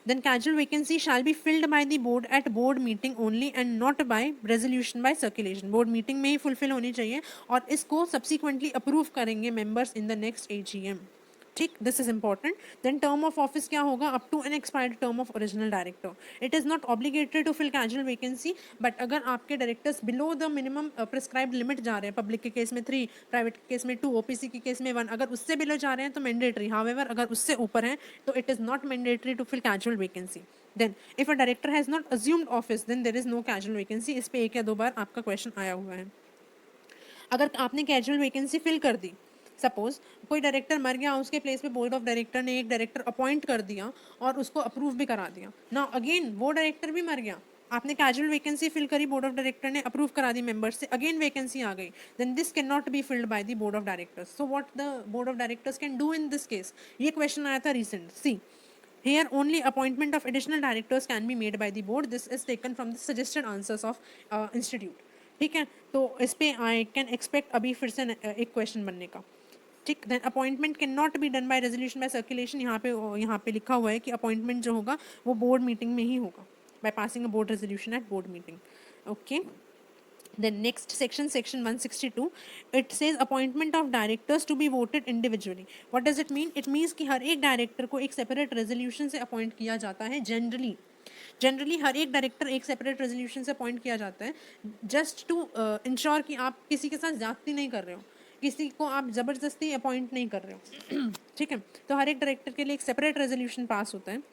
Then casual vacancy shall be filled by the board at board meeting only and not by resolution by circulation. board meeting में ही fulfill होनी चाहिए और इसको subsequently approve करेंगे members in the next AGM. ठीक. This is important. Then term of office क्या होगा? Up to an expired term of original director. It is not obligatory to fill casual vacancy, but अगर आपके directors below the minimum prescribed limit जा रहे हैं, public के case में 3, private के केस में 2, ओपीसी के केस में 1, अगर उससे बिलो जा रहे हैं तो मैंडेटरी. हाउएवर अगर उससे ऊपर हैं तो it is not mandatory to fill casual vacancy. Then if a director has not assumed office then there is no casual vacancy. इस पर 1 या 2 बार आपका क्वेश्चन आया हुआ है. अगर आपने कैजुअल वैकेंसी फिल कर दी, सपोज कोई डायरेक्टर मर गया, उसके प्लेस पे बोर्ड ऑफ डायरेक्टर ने एक डायरेक्टर अपॉइंट कर दिया और उसको अप्रूव भी करा दिया. ना अगेन वो डायरेक्टर भी मर गया, आपने कैजुअल वैकेंसी फिल करी, बोर्ड ऑफ डायरेक्टर ने अप्रूव करा दी मेंबर्स से, अगेन वैकेंसी आ गई, then this can not be filled by the board of directors. So what the board of directors can do in this case? ये question आया था recent. See, here only appointment of additional directors can be made by the board. This is taken from the suggested answers of institute. ठीक है. तो इस पे I can expect अभी फिर से एक क्वेश्चन बनने का. ठीक. Then appointment can not be done by resolution by circulation. यहाँ पे लिखा हुआ है कि अपॉइंटमेंट जो होगा वो बोर्ड मीटिंग में ही होगा, by passing a board resolution at board meeting. Okay. Then next section, section 162, it says appointment of directors to be voted individually. What does it mean? It means कि हर एक director को एक separate resolution से appoint किया जाता है. Generally हर एक director एक सेपरेट रेजोल्यूशन से अपॉइंट किया जाता है, जस्ट टू इंश्योर कि आप किसी के साथ ज्यादती नहीं कर रहे हो, किसी को आप ज़बरदस्ती अपॉइंट नहीं कर रहे हो. ठीक है. तो हर एक डायरेक्टर के लिए एक सेपरेट रेजोल्यूशन पास होता है.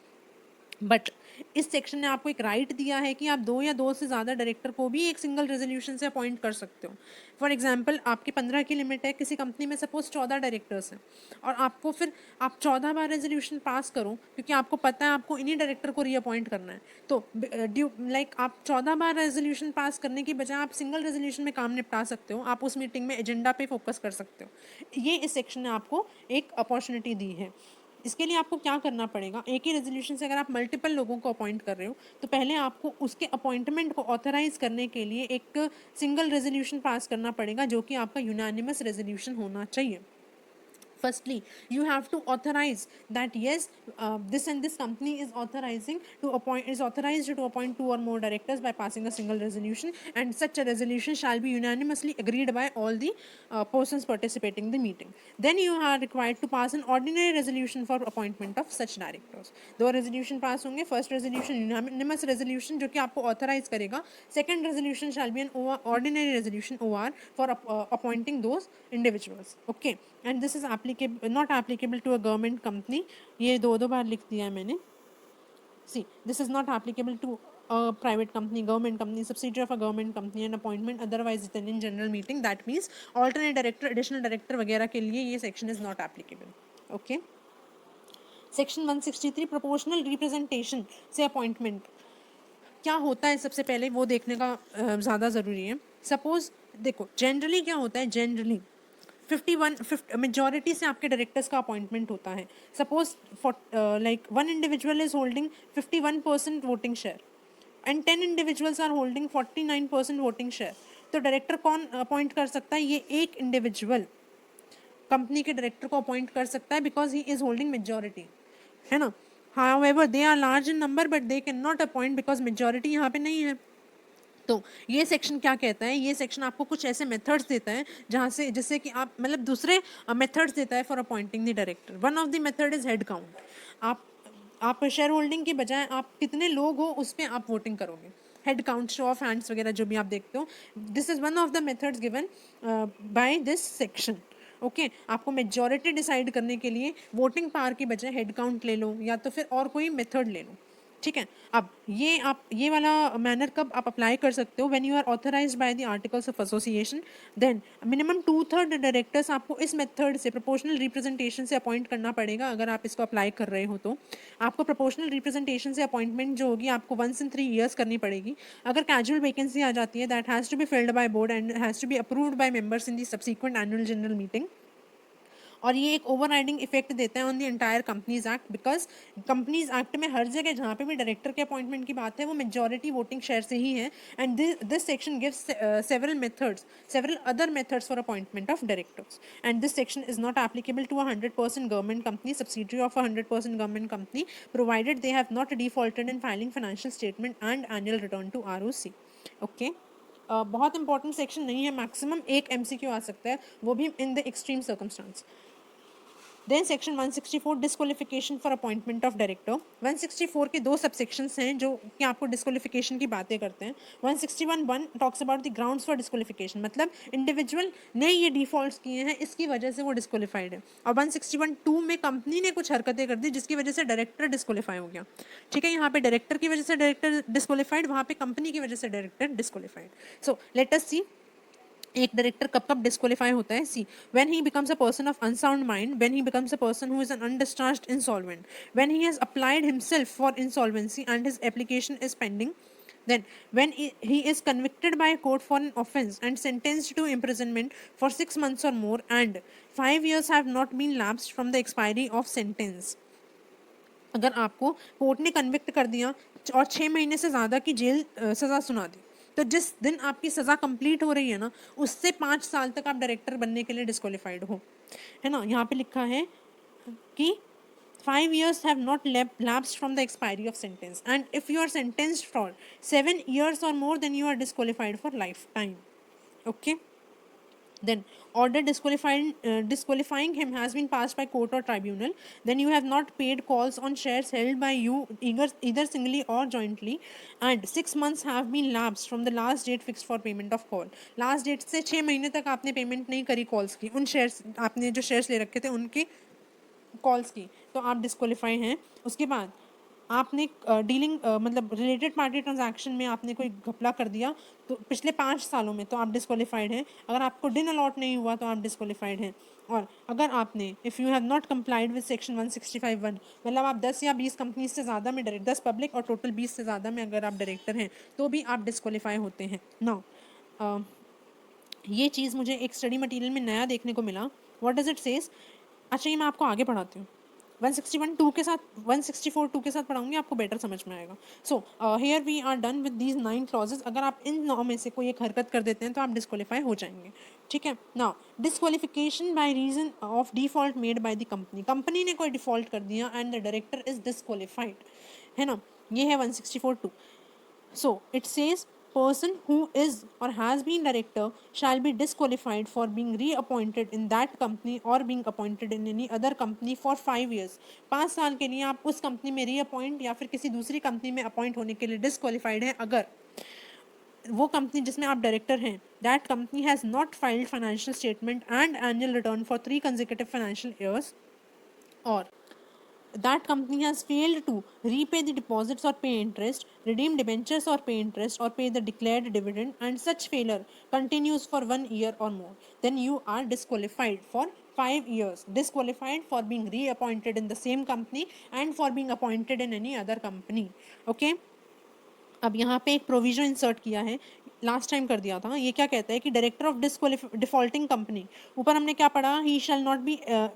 बट इस सेक्शन ने आपको एक राइट दिया है कि आप 2 या 2 से ज़्यादा डायरेक्टर को भी एक सिंगल रेजोल्यूशन से अपॉइंट कर सकते हो. फॉर एग्जांपल आपकी 15 की लिमिट है, किसी कंपनी में सपोज 14 डायरेक्टर्स हैं और आपको फिर आप 14 बार रेजोल्यूशन पास करो, क्योंकि आपको पता है आपको इन्हीं डायरेक्टर को रीअपॉइंट करना है. तो आप 14 बार रेजोल्यूशन पास करने की बजाय आप सिंगल रेजोल्यूशन में काम निपटा सकते हो. आप उस मीटिंग में एजेंडा पे फोकस कर सकते हो. ये इस सेक्शन ने आपको एक अपॉर्चुनिटी दी है. इसके लिए आपको क्या करना पड़ेगा? एक ही रेजोल्यूशन से अगर आप मल्टीपल लोगों को अपॉइंट कर रहे हो तो पहले आपको उसके अपॉइंटमेंट को ऑथराइज करने के लिए एक सिंगल रेजोल्यूशन पास करना पड़ेगा, जो कि आपका यूनानिमस रेजोल्यूशन होना चाहिए. Firstly, you have to authorize that yes, this and this company is authorized to appoint 2 or more directors by passing a single resolution, and such a resolution shall be unanimously agreed by all the persons participating in the meeting. Then you are required to pass an ordinary resolution for appointment of such directors. 2 resolution pass होंगे. First resolution unanimous resolution जो कि आपको authorize करेगा. Second resolution shall be an ordinary resolution OR for appointing those individuals. Okay. And this is not applicable to a government company. ये 2 बार लिख दिया है मैंने. See, this is not applicable to a private company, government company, subsidiary of a government company, and appointment otherwise than in general meeting. That means alternate director, additional director वगैरह के लिए ये section is not applicable. Okay. Section 163 proportional representation से appointment क्या होता है, सबसे पहले वो देखने का ज़्यादा ज़रूरी है. सपोज देखो, जनरली क्या होता है, जनरली 51 मेजॉरिटी से आपके डायरेक्टर्स का अपॉइंटमेंट होता है. Suppose like 1 individual is holding 51% voting share and 10 individuals are holding 49% voting share. तो डायरेक्टर कौन अपॉइंट कर सकता है? ये एक इंडिविजुअल कंपनी के डायरेक्टर को अपॉइंट कर सकता है, because he is holding majority, है ना. However, they are large in number but they cannot appoint because majority यहाँ पे नहीं है. तो ये सेक्शन क्या कहता है, ये सेक्शन आपको कुछ ऐसे मेथड्स देता है जहाँ से जिससे कि आप मतलब दूसरे मेथड्स देता है for appointing the director. One of the method is head count. आप शेयर होल्डिंग के बजाय आप कितने लोग हो उस पर आप वोटिंग करोगे. Head count, show off hands वगैरह जो भी आप देखते हो, this is one of the methods given by this section. Okay, आपको मेजॉरिटी डिसाइड करने के लिए वोटिंग पावर की बजाय हेड काउंट ले लो या तो फिर और कोई मेथड ले लो. ठीक है. अब ये वाला मैनर कब आप अप्लाई कर सकते हो, when you are authorized by the articles of association. Then minimum 2/3 directors आपको इस मेथड से प्रोपोर्शनल रिप्रेजेंटेशन से अपॉइंट करना पड़ेगा. अगर आप इसको अप्लाई कर रहे हो तो आपको प्रोपोर्शनल रिप्रेजेंटेशन से अपॉइंटमेंट जो होगी आपको 1 in 3 years करनी पड़ेगी. अगर कैजुअल वैकेंसी आ जाती है, that has to be filled by board and has to be approved by members in the subsequent annual general meeting. और ये एक ओवरराइडिंग इफेक्ट देता है on the entire companies act, because companies act में हर जगह जहाँ पे भी डायरेक्टर के अपॉइंटमेंट की बात है वो मेजॉरिटी वोटिंग शेयर से ही है. And this section gives several other methods for appointment of directors. And this section is not applicable to a 100% government company, subsidiary of a 100% government company, provided they have not defaulted in filing financial statement and annual return to ROC. Okay. बहुत important section नहीं है, maximum एक MCQ आ सकता है, वो भी in the extreme circumstances. Then section 164 disqualification for appointment of director. 164 के 2 subsections हैं जो कि आपको डिस्क्वालिफिकेशन की बातें करते हैं. 161(1) talks about the grounds for disqualification, मतलब इंडिविजुअल ने ये डिफॉल्ट्स किए हैं इसकी वजह से वो डिस्क्वालिफाइड है. और 161(2) में कंपनी ने कुछ हरकतें कर दी जिसकी वजह से डायरेक्टर डिस्क्वालीफाई हो गया. ठीक है, यहाँ पे डायरेक्टर की वजह से डायरेक्टर डिस्क्वालीफाइड, वहाँ पे कंपनी की वजह से director disqualified. So let us see एक डायरेक्टर कब कब डिस्क्वालीफाई होता है. See, when he becomes a person of unsound mind, when he becomes a person who is an undischarged insolvent, when he has applied himself for insolvency and his application is pending, then when he is convicted by a court for an offence and sentenced to imprisonment for 6 months or more and 5 years have not been lapsed from the expiry of sentence. अगर आपको court ने convict कर दिया और 6 महीने से ज़्यादा की जेल सज़ा सुना दी, तो जिस दिन आपकी सज़ा कंप्लीट हो रही है ना, उससे 5 साल तक आप डायरेक्टर बनने के लिए डिस्क्वालीफाइड हो, है ना. यहाँ पे लिखा है कि 5 years have not lapsed from the expiry of sentence, and if you are sentenced for 7 years or more, then you are disqualified for lifetime. Okay. Then order disqualifying him has been passed by court or tribunal. Then you have not paid calls on shares held by you either singly or jointly, and 6 months have been lapsed from the last date fixed for payment of call. Last date से 6 महीने तक आपने payment नहीं करी calls की, उन shares आपने जो शेयर्स ले रखे थे उनकी कॉल्स की, तो आप डिस्क्वालीफाई हैं. उसके बाद आपने डीलिंग मतलब रिलेटेड पार्टी ट्रांजैक्शन में आपने कोई घपला कर दिया तो पिछले 5 सालों में, तो आप डिस्क्वालीफाइड हैं. अगर आपको डिन अलॉट नहीं हुआ तो आप डिस्क्वालीफाइड हैं. और अगर आपने if you have not complied with section 165(1), मतलब आप 10 या 20 कंपनी से ज़्यादा में डायरेक्ट 10 पब्लिक और टोटल 20 से ज़्यादा में अगर आप डायरेक्टर हैं तो भी आप डिस्क्वालीफाई होते हैं. नाउ ये चीज़ मुझे एक स्टडी मटेरियल में नया देखने को मिला. What does it says. अच्छा, ये मैं आपको आगे पढ़ाती हूँ. 161(2) के साथ 164(2) के साथ पढ़ाऊंगी, आपको बेटर समझ में आएगा. So here we are done with these 9 clauses. अगर आप इन 9 में से कोई एक हरकत कर देते हैं तो आप डिस्क्वालीफाई हो जाएंगे. ठीक है. Now disqualification by reason of default made by the company. Company ने कोई डिफॉल्ट कर दिया and the director is disqualified, है ना. ये है 164(2). So it says person who is or has been director shall be disqualified for being reappointed in that company or being appointed in any other company for 5 years. 5 साल के लिए आप उस company में रीअपॉइंट या फिर किसी दूसरी कंपनी में अपॉइंट होने के लिए डिस्क्वालीफाइड हैं अगर वो कंपनी जिसमें आप डायरेक्टर हैं, that company has not filed financial statement and annual return for 3 consecutive financial years, और that company has failed to repay the deposits or pay interest, redeem debentures or pay interest, or pay the declared dividend, and such failure continues for 1 year or more, then you are disqualified for 5 years. Disqualified for being reappointed in the same company and for being appointed in any other company. Okay. अब यहाँ पे एक provision insert किया है, last time कर दिया था. ये क्या कहता है कि डायरेक्टर ऑफ डिफॉल्टिंग कंपनी, ऊपर हमने क्या पढ़ा, he shall not be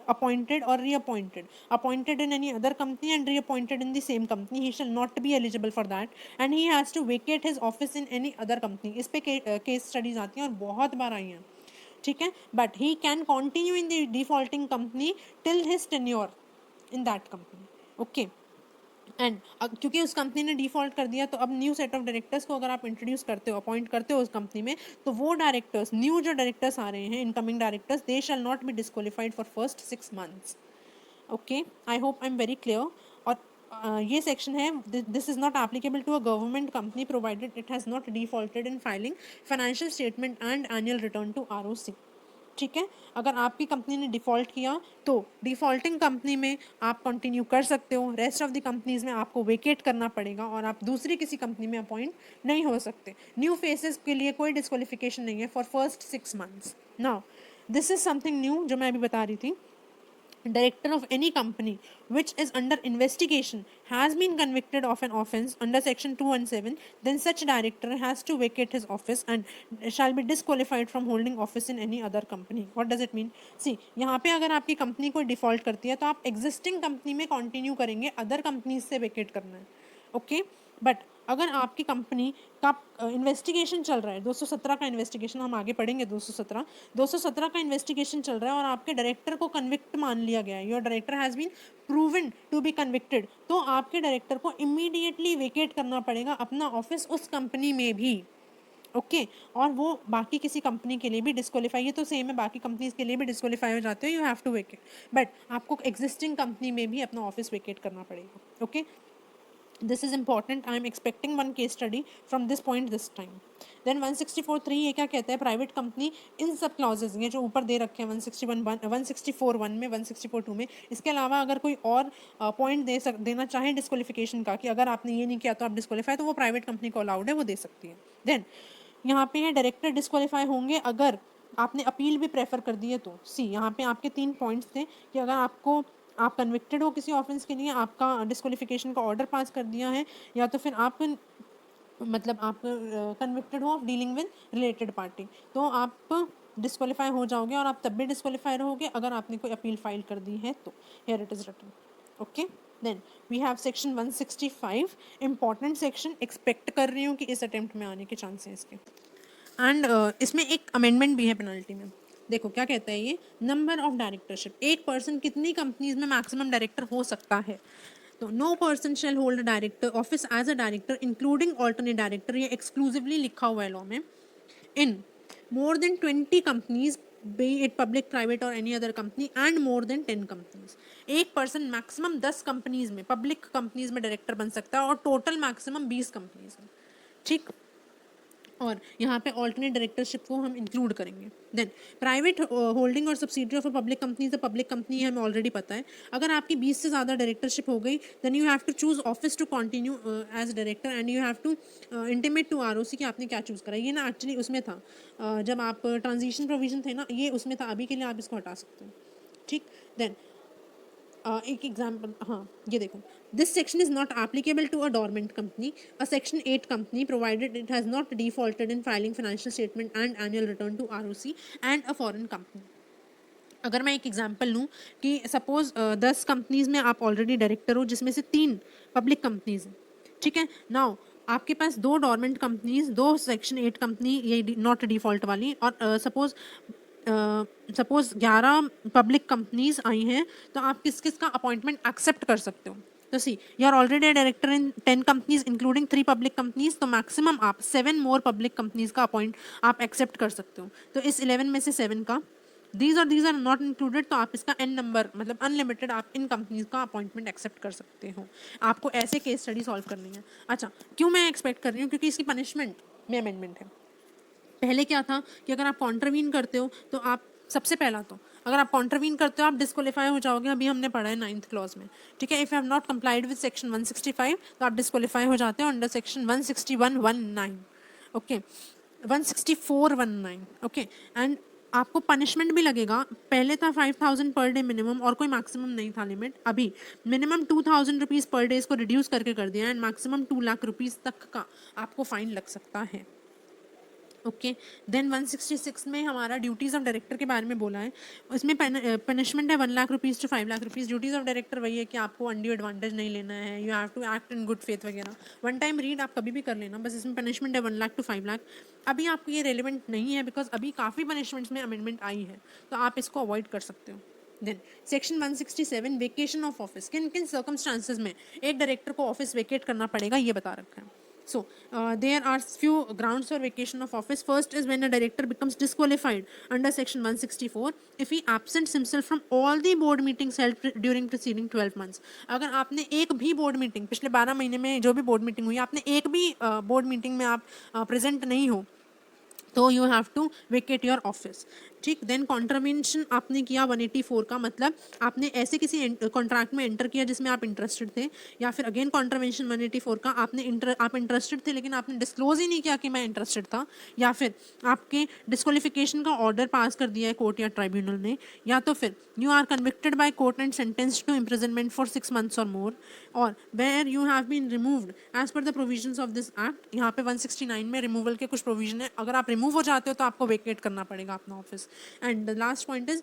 appointed और reappointed, appointed in any other company and reappointed in the same company, he shall not be eligible for that, and he has to vacate his office in any other company. इस पे case studies आती हैं और बहुत बार आई हैं. ठीक है. But he can continue in the defaulting company till his tenure in that company. Okay. And क्योंकि उस कंपनी ने डिफॉल्ट कर दिया, तो अब न्यू सेट ऑफ डायरेक्टर्स को अगर आप इंट्रोड्यूस करते हो, अपॉइंट करते हो उस कंपनी में, तो वो डायरेक्टर्स, न्यू जो डायरेक्टर्स आ रहे हैं, incoming directors, they shall not be disqualified for first 6 months. Okay, I hope I am very clear. और ये सेक्शन है, this is not applicable to a government company provided it has not defaulted in filing financial statement and annual return to ROC. ठीक है, अगर आपकी company ने default किया तो डिफ़ॉल्टिंग कंपनी में आप कंटिन्यू कर सकते हो, रेस्ट ऑफ द कंपनीज में आपको वेकेट करना पड़ेगा और आप दूसरी किसी कंपनी में अपॉइंट नहीं हो सकते. न्यू फेसेस के लिए कोई डिस्क्वालिफिकेशन नहीं है for first 6 months. Now this is something new जो मैं अभी बता रही थी. Director of any company which is under investigation has been convicted of an offence under section 217, then such director has to vacate his office and shall be disqualified from holding office in any other company. What does it mean? See, यहाँ पे अगर आपकी company कोई default करती है तो आप existing company में कंटिन्यू करेंगे, अदर कंपनीज से वेकेट करना है. ओके, बट अगर आपकी कंपनी का इन्वेस्टिगेशन चल रहा है, 217 का इन्वेस्टिगेशन, हम आगे पढ़ेंगे 217 का इन्वेस्टिगेशन चल रहा है और आपके डायरेक्टर को कन्विक्ट मान लिया गया है, your director has been proven to be convicted, तो आपके डायरेक्टर को इमीडिएटली वेकेट करना पड़ेगा अपना ऑफिस उस कंपनी में भी. ओके, और वो बाकी किसी कंपनी के लिए भी डिस्क्वालीफाई, ये तो सेम है, बाकी कंपनीज के लिए भी डिस्क्वालीफाई हो जाते हो, you have to vacate, but आपको एग्जिस्टिंग कंपनी में भी अपना ऑफिस वेकेट करना पड़ेगा. Okay, this is important. I am expecting one case study from this point this time. Then 164(3) ये क्या कहता है, प्राइवेट कंपनी इन सब क्लॉजेज, ये जो ऊपर दे रखे हैं 164(1) में, 164(2) में, इसके अलावा अगर कोई और पॉइंट देना चाहे डिस्क्वालिफिकेशन का, कि अगर आपने ये नहीं किया तो आप डिस्क्वालीफाई, तो वो प्राइवेट कंपनी को अलाउड है, वो दे सकती है. देन यहाँ पे है डायरेक्टर डिस्क्वालीफाई होंगे अगर आपने अपील भी प्रेफर कर दी है तो. सी, यहाँ पे आपके 3 पॉइंट्स थे कि अगर आप कन्विक्टेड हो किसी ऑफेंस के लिए, आपका डिस्क्वालिफिकेशन का ऑर्डर पास कर दिया है, या तो फिर आप मतलब आप कन्विक्टेड हो of dealing with related party, तो आप डिस्क्वालीफाई हो जाओगे, और आप तब भी डिस्क्वालीफाई रहोगे अगर आपने कोई अपील फाइल कर दी है तो. Here it is written. Okay, then we have section 165, important section, expect कर रही हूँ कि इस अटेम्प्ट में आने के चांस हैं इसके. एंड इसमें एक अमेंडमेंट भी है पेनल्टी में. देखो क्या कहता है ये, नंबर ऑफ डायरेक्टरशिप, एक पर्सन कितनी कंपनीज में मैक्सिमम डायरेक्टर हो सकता है. तो no person shall hold director office as a director including alternate director, ये एक्सक्लूसिवली लिखा हुआ है लॉ में, in more than 20 companies, be it public, private और any other company, and more than 10 companies. एक पर्सन मैक्सिमम 10 कंपनीज में, public companies में director बन सकता है, और टोटल मैक्सिमम 20 कंपनीज में. ठीक, और यहाँ पे ऑल्टरनेट डायरेक्टरशिप को हम इंक्लूड करेंगे. देन प्राइवेट होल्डिंग और subsidiary of a public company, तो पब्लिक कंपनी है, हमें ऑलरेडी पता है. अगर आपकी 20 से ज़्यादा डायरेक्टरशिप हो गई, then you have to choose office to continue as director, and you have to intimate to ROC कि आपने क्या चूज़ करा. ये ना एक्चुअली उसमें था, जब आप ट्रांजिशन प्रोविजन थे ना, ये उसमें था, अभी के लिए आप इसको हटा सकते हो. ठीक, देन एक एग्जाम्पल, हाँ ये देखो, this section is not applicable to a dormant company, a section 8 company, provided it has not defaulted in filing financial statement and annual return to ROC, and a foreign company. अगर मैं एक example लूँ कि suppose 10 companies में आप already director हो, जिसमें से 3 पब्लिक कंपनीज हैं. ठीक है, नाउ आपके पास 2 डोरमेंट कंपनीज, 2 सेक्शन 8 कंपनी, ये नॉट डिफॉल्ट वाली, और सपोज 11 पब्लिक कंपनीज आई हैं, तो आप किस किस का अपॉइंटमेंट एक्सेप्ट कर सकते हो. तो see, you are already director in 10 companies including 3 public companies, तो मैक्सिमम आप 7 मोर पब्लिक कंपनीज का अपॉइंट आप एक्सेप्ट कर सकते हो. तो इस 11 में से 7 का, दीज आर नॉट इंक्लूडेड, तो आप इसका n नंबर, मतलब अनलिमिटेड, आप इन कंपनीज का अपॉइंटमेंट एक्सेप्ट कर सकते हो. आपको ऐसे केस स्टडी सॉल्व करनी है. अच्छा, क्यों मैं एक्सपेक्ट कर रही हूँ, क्योंकि इसकी पनिशमेंट में अमेंडमेंट है. पहले क्या था कि अगर आप कॉन्ट्रवीन करते हो तो आप, सबसे पहला तो अगर आप कॉन्ट्रवीन करते हो आप डिस्क्वालीफाई हो जाओगे, अभी हमने पढ़ा है 9th क्लॉज में. ठीक है, if you have not complied with section 165, तो आप डिस्क्वालीफाई हो जाते हो under section 161(19). Okay, 164(19). Okay, and आपको पनिशमेंट भी लगेगा. पहले था 5,000 पर डे मिनिमम, और कोई मैक्सिमम नहीं था लिमिट. अभी मिनिमम 2,000 रुपीज़ पर डे इसको रिड्यूस करके कर दिया, एंड मैक्सिमम 2 लाख रुपीज़ तक का आपको फाइन लग सकता है. ओके, देन 166 में हमारा ड्यूटीज़ ऑफ डायरेक्टर के बारे में बोला है. उसमें पनिशमेंट है 1 lakh rupees to 5 lakh rupees. Duties of director वही है कि आपको अनड्यू एडवांटेज नहीं लेना है, you have to act in good faith वगैरह. वन टाइम रीड आप कभी भी कर लेना, बस इसमें पनिशमेंट है 1 लाख टू 5 लाख. अभी आपको ये रेलिवेंट नहीं है, बिकॉज अभी काफ़ी पनिशमेंट्स में अमेंडमेंट आई है, तो आप इसको अवॉइड कर सकते हो. Then section 167 vacation of office, किन किन सर्कमस्टांसेस में एक डायरेक्टर को ऑफिस वेकेट करना पड़ेगा ये बता रखा है. So, there are few grounds for vacation of office. First is when a director becomes disqualified under section 164 if he absents himself from all the board meetings held during preceding 12 months. अगर आपने एक भी board meeting पिछले 12 महीने में जो भी board meeting हुई आपने एक भी बोर्ड मीटिंग में आप प्रेजेंट नहीं हो तो you have to vacate your office. ठीक. देन कॉन्ट्रावेंशन आपने किया 184 का, मतलब आपने ऐसे किसी कॉन्ट्रैक्ट में एंटर किया जिसमें आप इंटरेस्टेड थे, या फिर अगेन कॉन्ट्रावेंशन 184 का आप इंटरेस्टेड थे लेकिन आपने डिस्क्लोज ही नहीं किया कि मैं इंटरेस्टेड था, या फिर आपके डिस्क्वालिफिकेशन का ऑर्डर पास कर दिया है कोर्ट या ट्राइब्यूनल ने, या तो फिर you are convicted by court and sentenced to imprisonment for 6 months और मोर, और where you have been removed as per the provisions of this act. यहाँ पे 169 में रिमूवल के कुछ प्रोविजन है, अगर आप रिमूव हो जाते हो तो आपको वेकेट करना पड़ेगा अपना office. And the last point is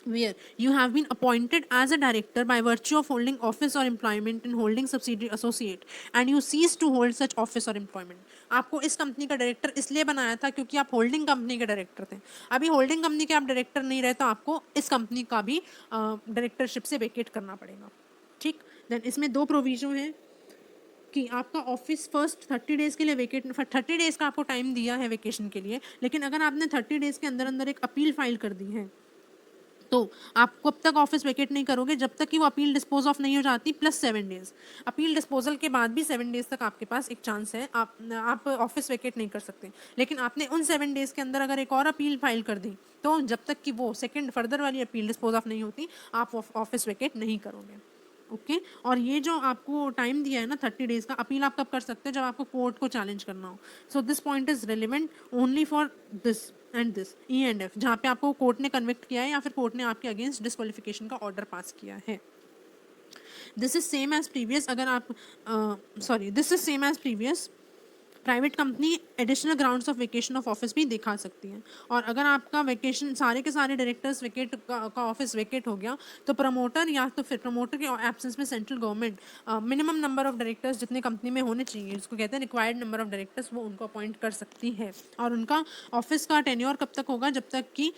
where you have been appointed as a director by virtue of holding office or employment in holding subsidiary associate and you cease to hold such office or employment. आपको इस company का director इसलिए बनाया था क्योंकि आप holding company के director थे. अभी होल्डिंग कंपनी के आप डायरेक्टर नहीं रहे तो आपको इस कंपनी का भी डायरेक्टरशिप से वेकेट करना पड़ेगा. ठीक. देन इसमें दो प्रोविजन है कि आपका ऑफिस फर्स्ट 30 डेज़ के लिए वेकेट, 30 डेज़ का आपको टाइम दिया है वेकेशन के लिए, लेकिन अगर आपने 30 डेज़ के अंदर अंदर एक अपील फाइल कर दी है तो आप कब तक ऑफिस वेकेट नहीं करोगे, जब तक कि वो अपील डिस्पोज ऑफ नहीं हो जाती प्लस 7 डेज़. अपील डिस्पोजल के बाद भी 7 डेज़ तक आपके पास एक चांस है, आप ऑफिस वेकेट नहीं कर सकते. लेकिन आपने उन 7 डेज़ के अंदर अगर एक और अपील फाइल कर दी तो जब तक कि वो सेकंड फर्दर वाली अपील डिस्पोज ऑफ नहीं होती आप ऑफिस वेकेट नहीं करोगे. ओके. और ये जो आपको टाइम दिया है ना 30 डेज़ का, अपील आप कब कर सकते हो, जब आपको कोर्ट को चैलेंज करना हो. So this point is relevant only for this and this E and F, जहाँ पे आपको कोर्ट ने कन्विक्ट किया है या फिर कोर्ट ने आपके अगेंस्ट डिस्क्वालिफिकेशन का ऑर्डर पास किया है. This is same as previous. अगर आप this is same as previous. Private company additional grounds of vacation of office भी दिखा सकती हैं. और अगर आपका वेकेशन सारे के सारे डायरेक्टर्स वेकेट का ऑफिस वेकेट हो गया तो प्रमोटर या तो फिर प्रमोटर के एब्सेंस में central government minimum number of directors जितने कंपनी में होने चाहिए, जिसको कहते हैं रिक्वायर्ड नंबर ऑफ डायरेक्टर्स, वो उनको अपॉइंट कर सकती है. और उनका ऑफिस का टेन्योर कब तक होगा, जब तक कि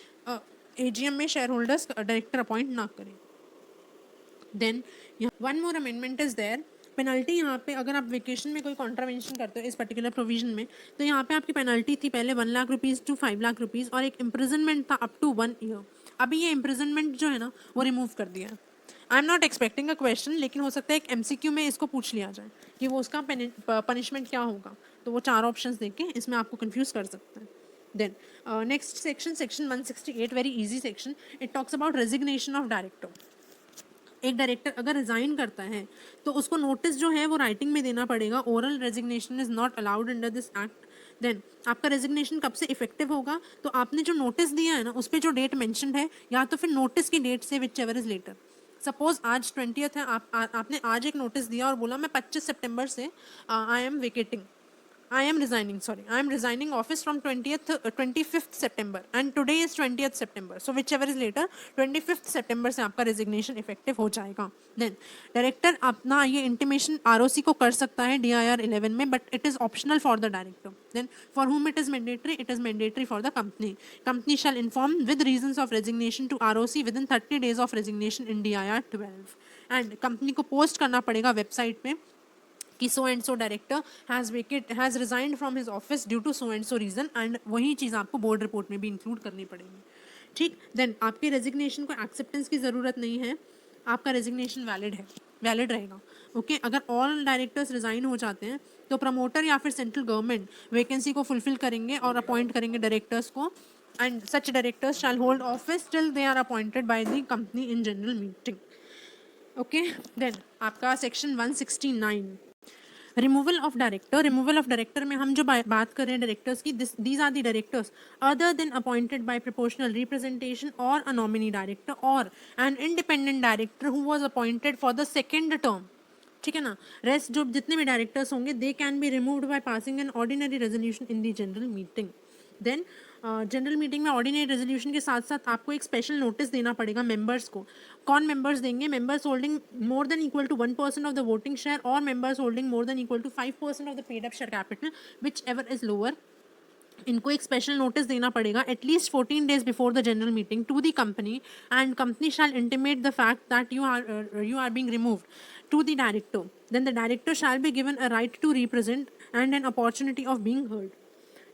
एजीएम में शेयर होल्डर्स डायरेक्टर अपॉइंट ना करें. Then one more amendment is there. Penalty यहाँ पे अगर आप वेकेशन में कोई कॉन्ट्रावेंशन करते हो इस पर्टिकुलर प्रोविजन में, तो यहाँ पे आपकी पेनल्टी थी पहले 1 lakh rupees to 5 lakh rupees और एक इम्प्रिजनमेंट था अप टू 1 ईयर. अभी ये इम्प्रिजनमेंट जो है ना वो रिमूव कर दिया है. I am not expecting a question, लेकिन हो सकता है एक MCQ में इसको पूछ लिया जाए कि वो उसका पनिशमेंट क्या होगा, तो वो 4 ऑप्शन देके इसमें आपको कन्फ्यूज़ कर सकते हैं. Then next section 168, very easy section. It talks about resignation of director. एक डायरेक्टर अगर रिज़ाइन करता है तो उसको नोटिस जो है वो राइटिंग में देना पड़ेगा. Oral resignation is not allowed under this act. Then आपका रेजिग्नेशन कब से इफेक्टिव होगा, तो आपने जो नोटिस दिया है ना उस पर जो डेट मेंशन्ड है या तो फिर नोटिस की डेट से which ever is later. Suppose आज 20th है, आपने आज एक नोटिस दिया और बोला मैं 25 सितंबर से I am resigning office from 25th September and today is 20th September. So whichever is later, 25th September से आपका resignation effective हो जाएगा. Then director अपना ये intimation ROC को कर सकता है DIR 11 में, but it is optional for the director. Then for whom it is mandatory? It is mandatory for the company. Company shall inform with reasons of resignation to ROC within 30 days of resignation in DIR 12. And company को post करना पड़ेगा website पे कि so and so director has resigned from his office due to so and so reason, and वही चीज़ आपको board report में भी इंक्लूड करनी पड़ेगी. ठीक. देन आपके रेजिग्नेशन को एक्सेप्टेंस की ज़रूरत नहीं है, आपका रेजिग्नेशन वैलिड रहेगा. ओके. अगर ऑल डायरेक्टर्स रिज़ाइन हो जाते हैं तो प्रमोटर या फिर सेंट्रल गवर्नमेंट वैकेंसी को फुलफिल करेंगे और अपॉइंट करेंगे डायरेक्टर्स को, and such directors shall hold office till they are appointed by the company in general meeting. Okay. Then आपका सेक्शन 169 रिमूवल ऑफ डायरेक्टर में हम जो बात कर रहे हैं डायरेक्टर्स की, these are the directors other than appointed bye proportional representation और अ नॉमिनी डायरेक्टर और an independent director who was appointed for the second term. ठीक है ना. रेस्ट जो जितने भी डायरेक्टर्स होंगे they can be removed by passing an ordinary resolution in the general meeting. Then general meeting में ordinary resolution के साथ साथ आपको एक स्पेशल नोटिस देना पड़ेगा मेंबर्स को. कौन मेंबर्स देंगे? Members holding more than equal to 1% of the voting share और members holding more than equal to 5% of the paid up share capital, which ever is lower. इनको एक स्पेशल नोटिस देना पड़ेगा at least 14 days before the general meeting to the company, and company shall intimate the fact that you are being removed to the director. Then the director shall be given a right to represent and an opportunity of being heard.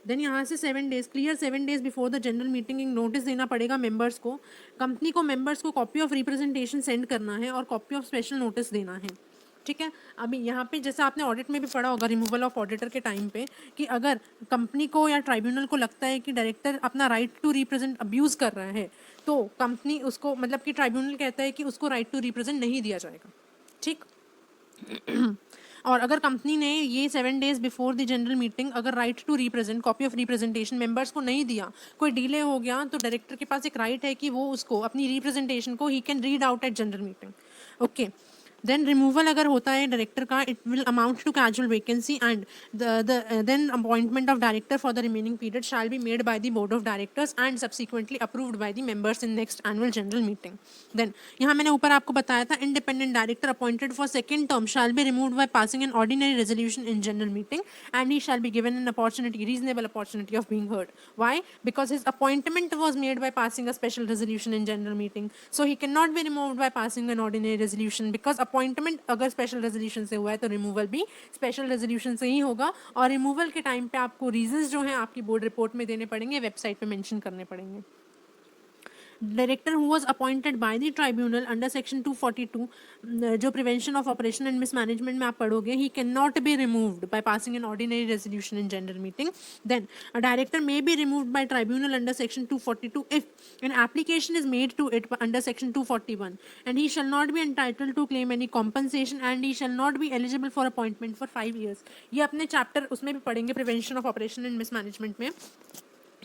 Then यहाँ से 7 days, clear 7 days before the general meeting एक notice देना पड़ेगा members को, company को members को copy of representation send करना है और कॉपी ऑफ स्पेशल नोटिस देना है, ठीक है। अभी यहाँ पे जैसा आपने ऑडिट में भी पढ़ा होगा रिमूवल ऑफ ऑडिटर के टाइम पे, कि अगर कंपनी को या ट्राइब्यूनल को लगता है कि डायरेक्टर अपना राइट टू रिप्रेजेंट अब्यूज़ कर रहा है, तो कंपनी उसको, मतलब कि ट्राइब्यूनल कहता है कि उसको राइट टू रिप्रेजेंट नहीं दिया जाएगा, ठीक। और अगर कंपनी ने ये 7 days before the general meeting अगर right to represent, copy of representation members को नहीं दिया, कोई डिले हो गया, तो डायरेक्टर के पास एक राइट है कि वो उसको अपनी रिप्रेजेंटेशन को he can read out at general meeting, okay. Then removal अगर होता है डायरेक्टर का, it will amount to casual vacancy, and then appointment of director for the remaining period shall be made by the board of directors and subsequently approved by the members in next annual general meeting. Then यहाँ मैंने ऊपर आपको बताया था, independent director appointed for second term shall be removed by passing an ordinary resolution in general meeting, and he shall be given an opportunity, reasonable opportunity of being heard. Why? Because his appointment was made by passing a special resolution in general meeting, so he cannot be removed by passing an ordinary resolution, because appointment अगर special resolution से हुआ है तो removal भी special resolution से ही होगा। और removal के टाइम पे आपको रीजंस जो हैं आपकी बोर्ड रिपोर्ट में देने पड़ेंगे, वेबसाइट पे मेंशन करने पड़ेंगे। Director who was appointed by the tribunal under section 242, जो prevention of operation and mismanagement में आप पढ़ोगे, he can not be removed by passing an ordinary resolution in general meeting. Then a director may be removed by tribunal under section 242 if an application is made to it under section 241, and he shall not be entitled to claim any compensation, and he shall not be eligible for appointment for 5 years। ये अपने chapter उसमें भी पढ़ेंगे, prevention of operation and mismanagement में।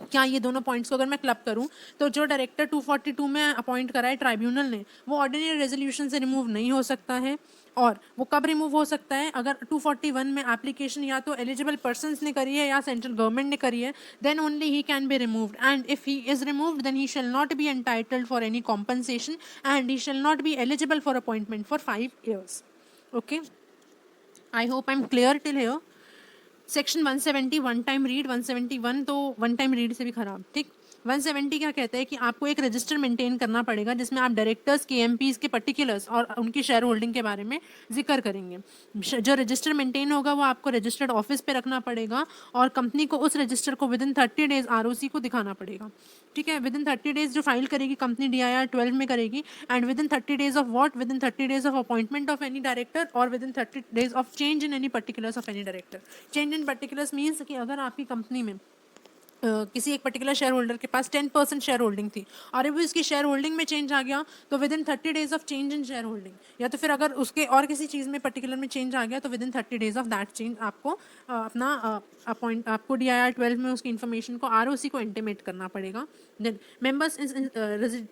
क्या ये दोनों points को अगर मैं क्लब करूं, तो जो डायरेक्टर 242 में अपॉइंट करा है ट्राइब्यूनल ने, वो ऑर्डिनरी रेजोल्यूशन से रिमूव नहीं हो सकता है। और वो कब रिमूव हो सकता है? अगर 241 में एप्लीकेशन या तो एलिजिबल पर्सन्स ने करी है या सेंट्रल गवर्नमेंट ने करी है, then only he can be removed, and if he is removed then he shall not be entitled for any compensation, and he shall not be eligible for appointment for 5 years। Okay, I hope I am clear till here. Section 170 one time read, 171 तो one time read से भी खराब, ठीक। 170 क्या कहता है कि आपको एक रजिस्टर मेंटेन करना पड़ेगा जिसमें आप डायरेक्टर्स के एमपीज के पर्टिकुलर्स और उनकी शेयर होल्डिंग के बारे में जिक्र करेंगे। जो रजिस्टर मेंटेन होगा वो आपको रजिस्टर्ड ऑफिस पे रखना पड़ेगा, और कंपनी को उस रजिस्टर को विद इन 30 days आरओसी को दिखाना पड़ेगा, ठीक है। विद इन 30 days जो फाइल करेगी कंपनी DIR 12 में करेगी, and within 30 days of what, within 30 days of appointment of any director, और within 30 days of change in any particulars of any director. Change in particulars means कि अगर आपकी company में किसी एक particular share holder के पास 10% share holding थी और अभी उसकी शेयर होल्डिंग में चेंज आ गया, तो with in 30 days of change in share holding, या तो फिर अगर उसके और किसी चीज़ में पर्टिकुलर में चेंज आ गया तो with in 30 days of that change आपको आपको DIR 12 में उसकी इन्फॉर्मेशन को ROC को इंटीमेट करना पड़ेगा। देन मेंबर्स इस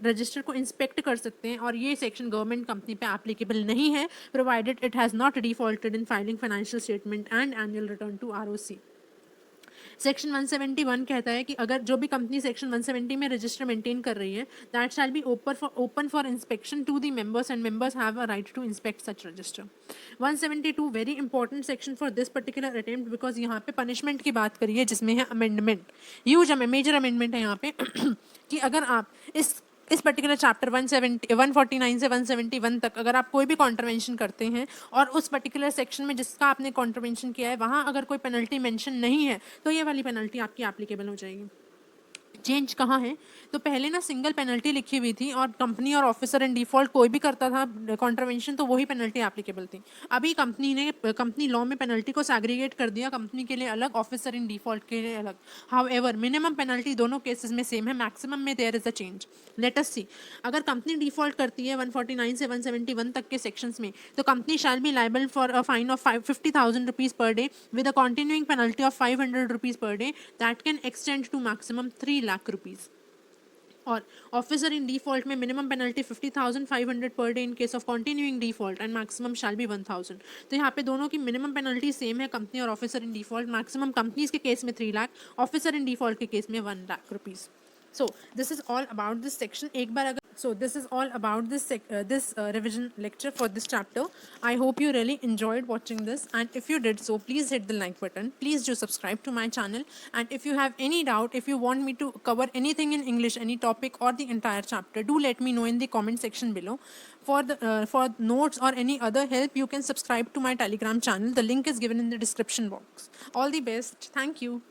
रजिस्टर को इंस्पेक्ट कर सकते हैं, और ये सेक्शन गवर्नमेंट कंपनी पे एप्लीकेबल नहीं है, provided it has not defaulted in filing financial statement and annual return to ROC। Section 171 कहता है कि अगर जो भी कंपनी सेक्शन 170 में रजिस्टर मेंटेन कर रही है, that shall be open for inspection to the members, and members have a right to inspect such register. 172 very important section for this particular attempt, because यहाँ पे पनिशमेंट की बात करी है जिसमें है अमेंडमेंट, ह्यूज मेजर अमेंडमेंट है यहाँ पे कि अगर आप इस पर्टिकुलर चैप्टर 149 से 171 तक अगर आप कोई भी कॉन्ट्रवेंशन करते हैं और उस पर्टिकुलर सेक्शन में जिसका आपने कॉन्ट्रवेंशन किया है वहाँ अगर कोई पेनल्टी मेंशन नहीं है, तो ये वाली पेनल्टी आपकी एप्लीकेबल हो जाएगी। चेंज कहाँ है? तो पहले ना सिंगल पेनल्टी लिखी हुई थी, और कंपनी और ऑफिसर इन डिफॉल्ट कोई भी करता था कॉन्ट्रवेंशन तो वही पेनल्टी एप्लीकेबल थी। अभी कंपनी लॉ में पेनल्टी को सैग्रीगेट कर दिया, कंपनी के लिए अलग, ऑफिसर इन डिफॉल्ट के लिए अलग। हाउएवर मिनिमम पेनल्टी दोनों केसेस में सेम है, मैक्सिमम में there is a change. Let us see, अगर कंपनी डिफॉल्ट करती है 149 से 171 तक के सेक्शंस में, तो company shall be liable for a fine of 50,000 rupees per day with a continuing penalty of 500 rupees per day that can extend to maximum 3 lakh rupees. और officer in default में minimum penalty 50,500 per day in case of continuing default, and maximum shall be 1,000। तो यहाँ पे दोनों की minimum penalty same है, company और officer in default. Maximum companies के केस में 3 लाख, ऑफिसर इन डिफॉल्ट के केस में 1 lakh rupees. So this is all about this section. एक बार अगर So this is all about this revision lecture for this chapter. I hope you really enjoyed watching this, and if you did so, please hit the like button. Please do subscribe to my channel, and if you have any doubt, if you want me to cover anything in English, any topic or the entire chapter, do let me know in the comment section below. For notes or any other help, you can subscribe to my Telegram channel. The link is given in the description box. All the best. Thank you.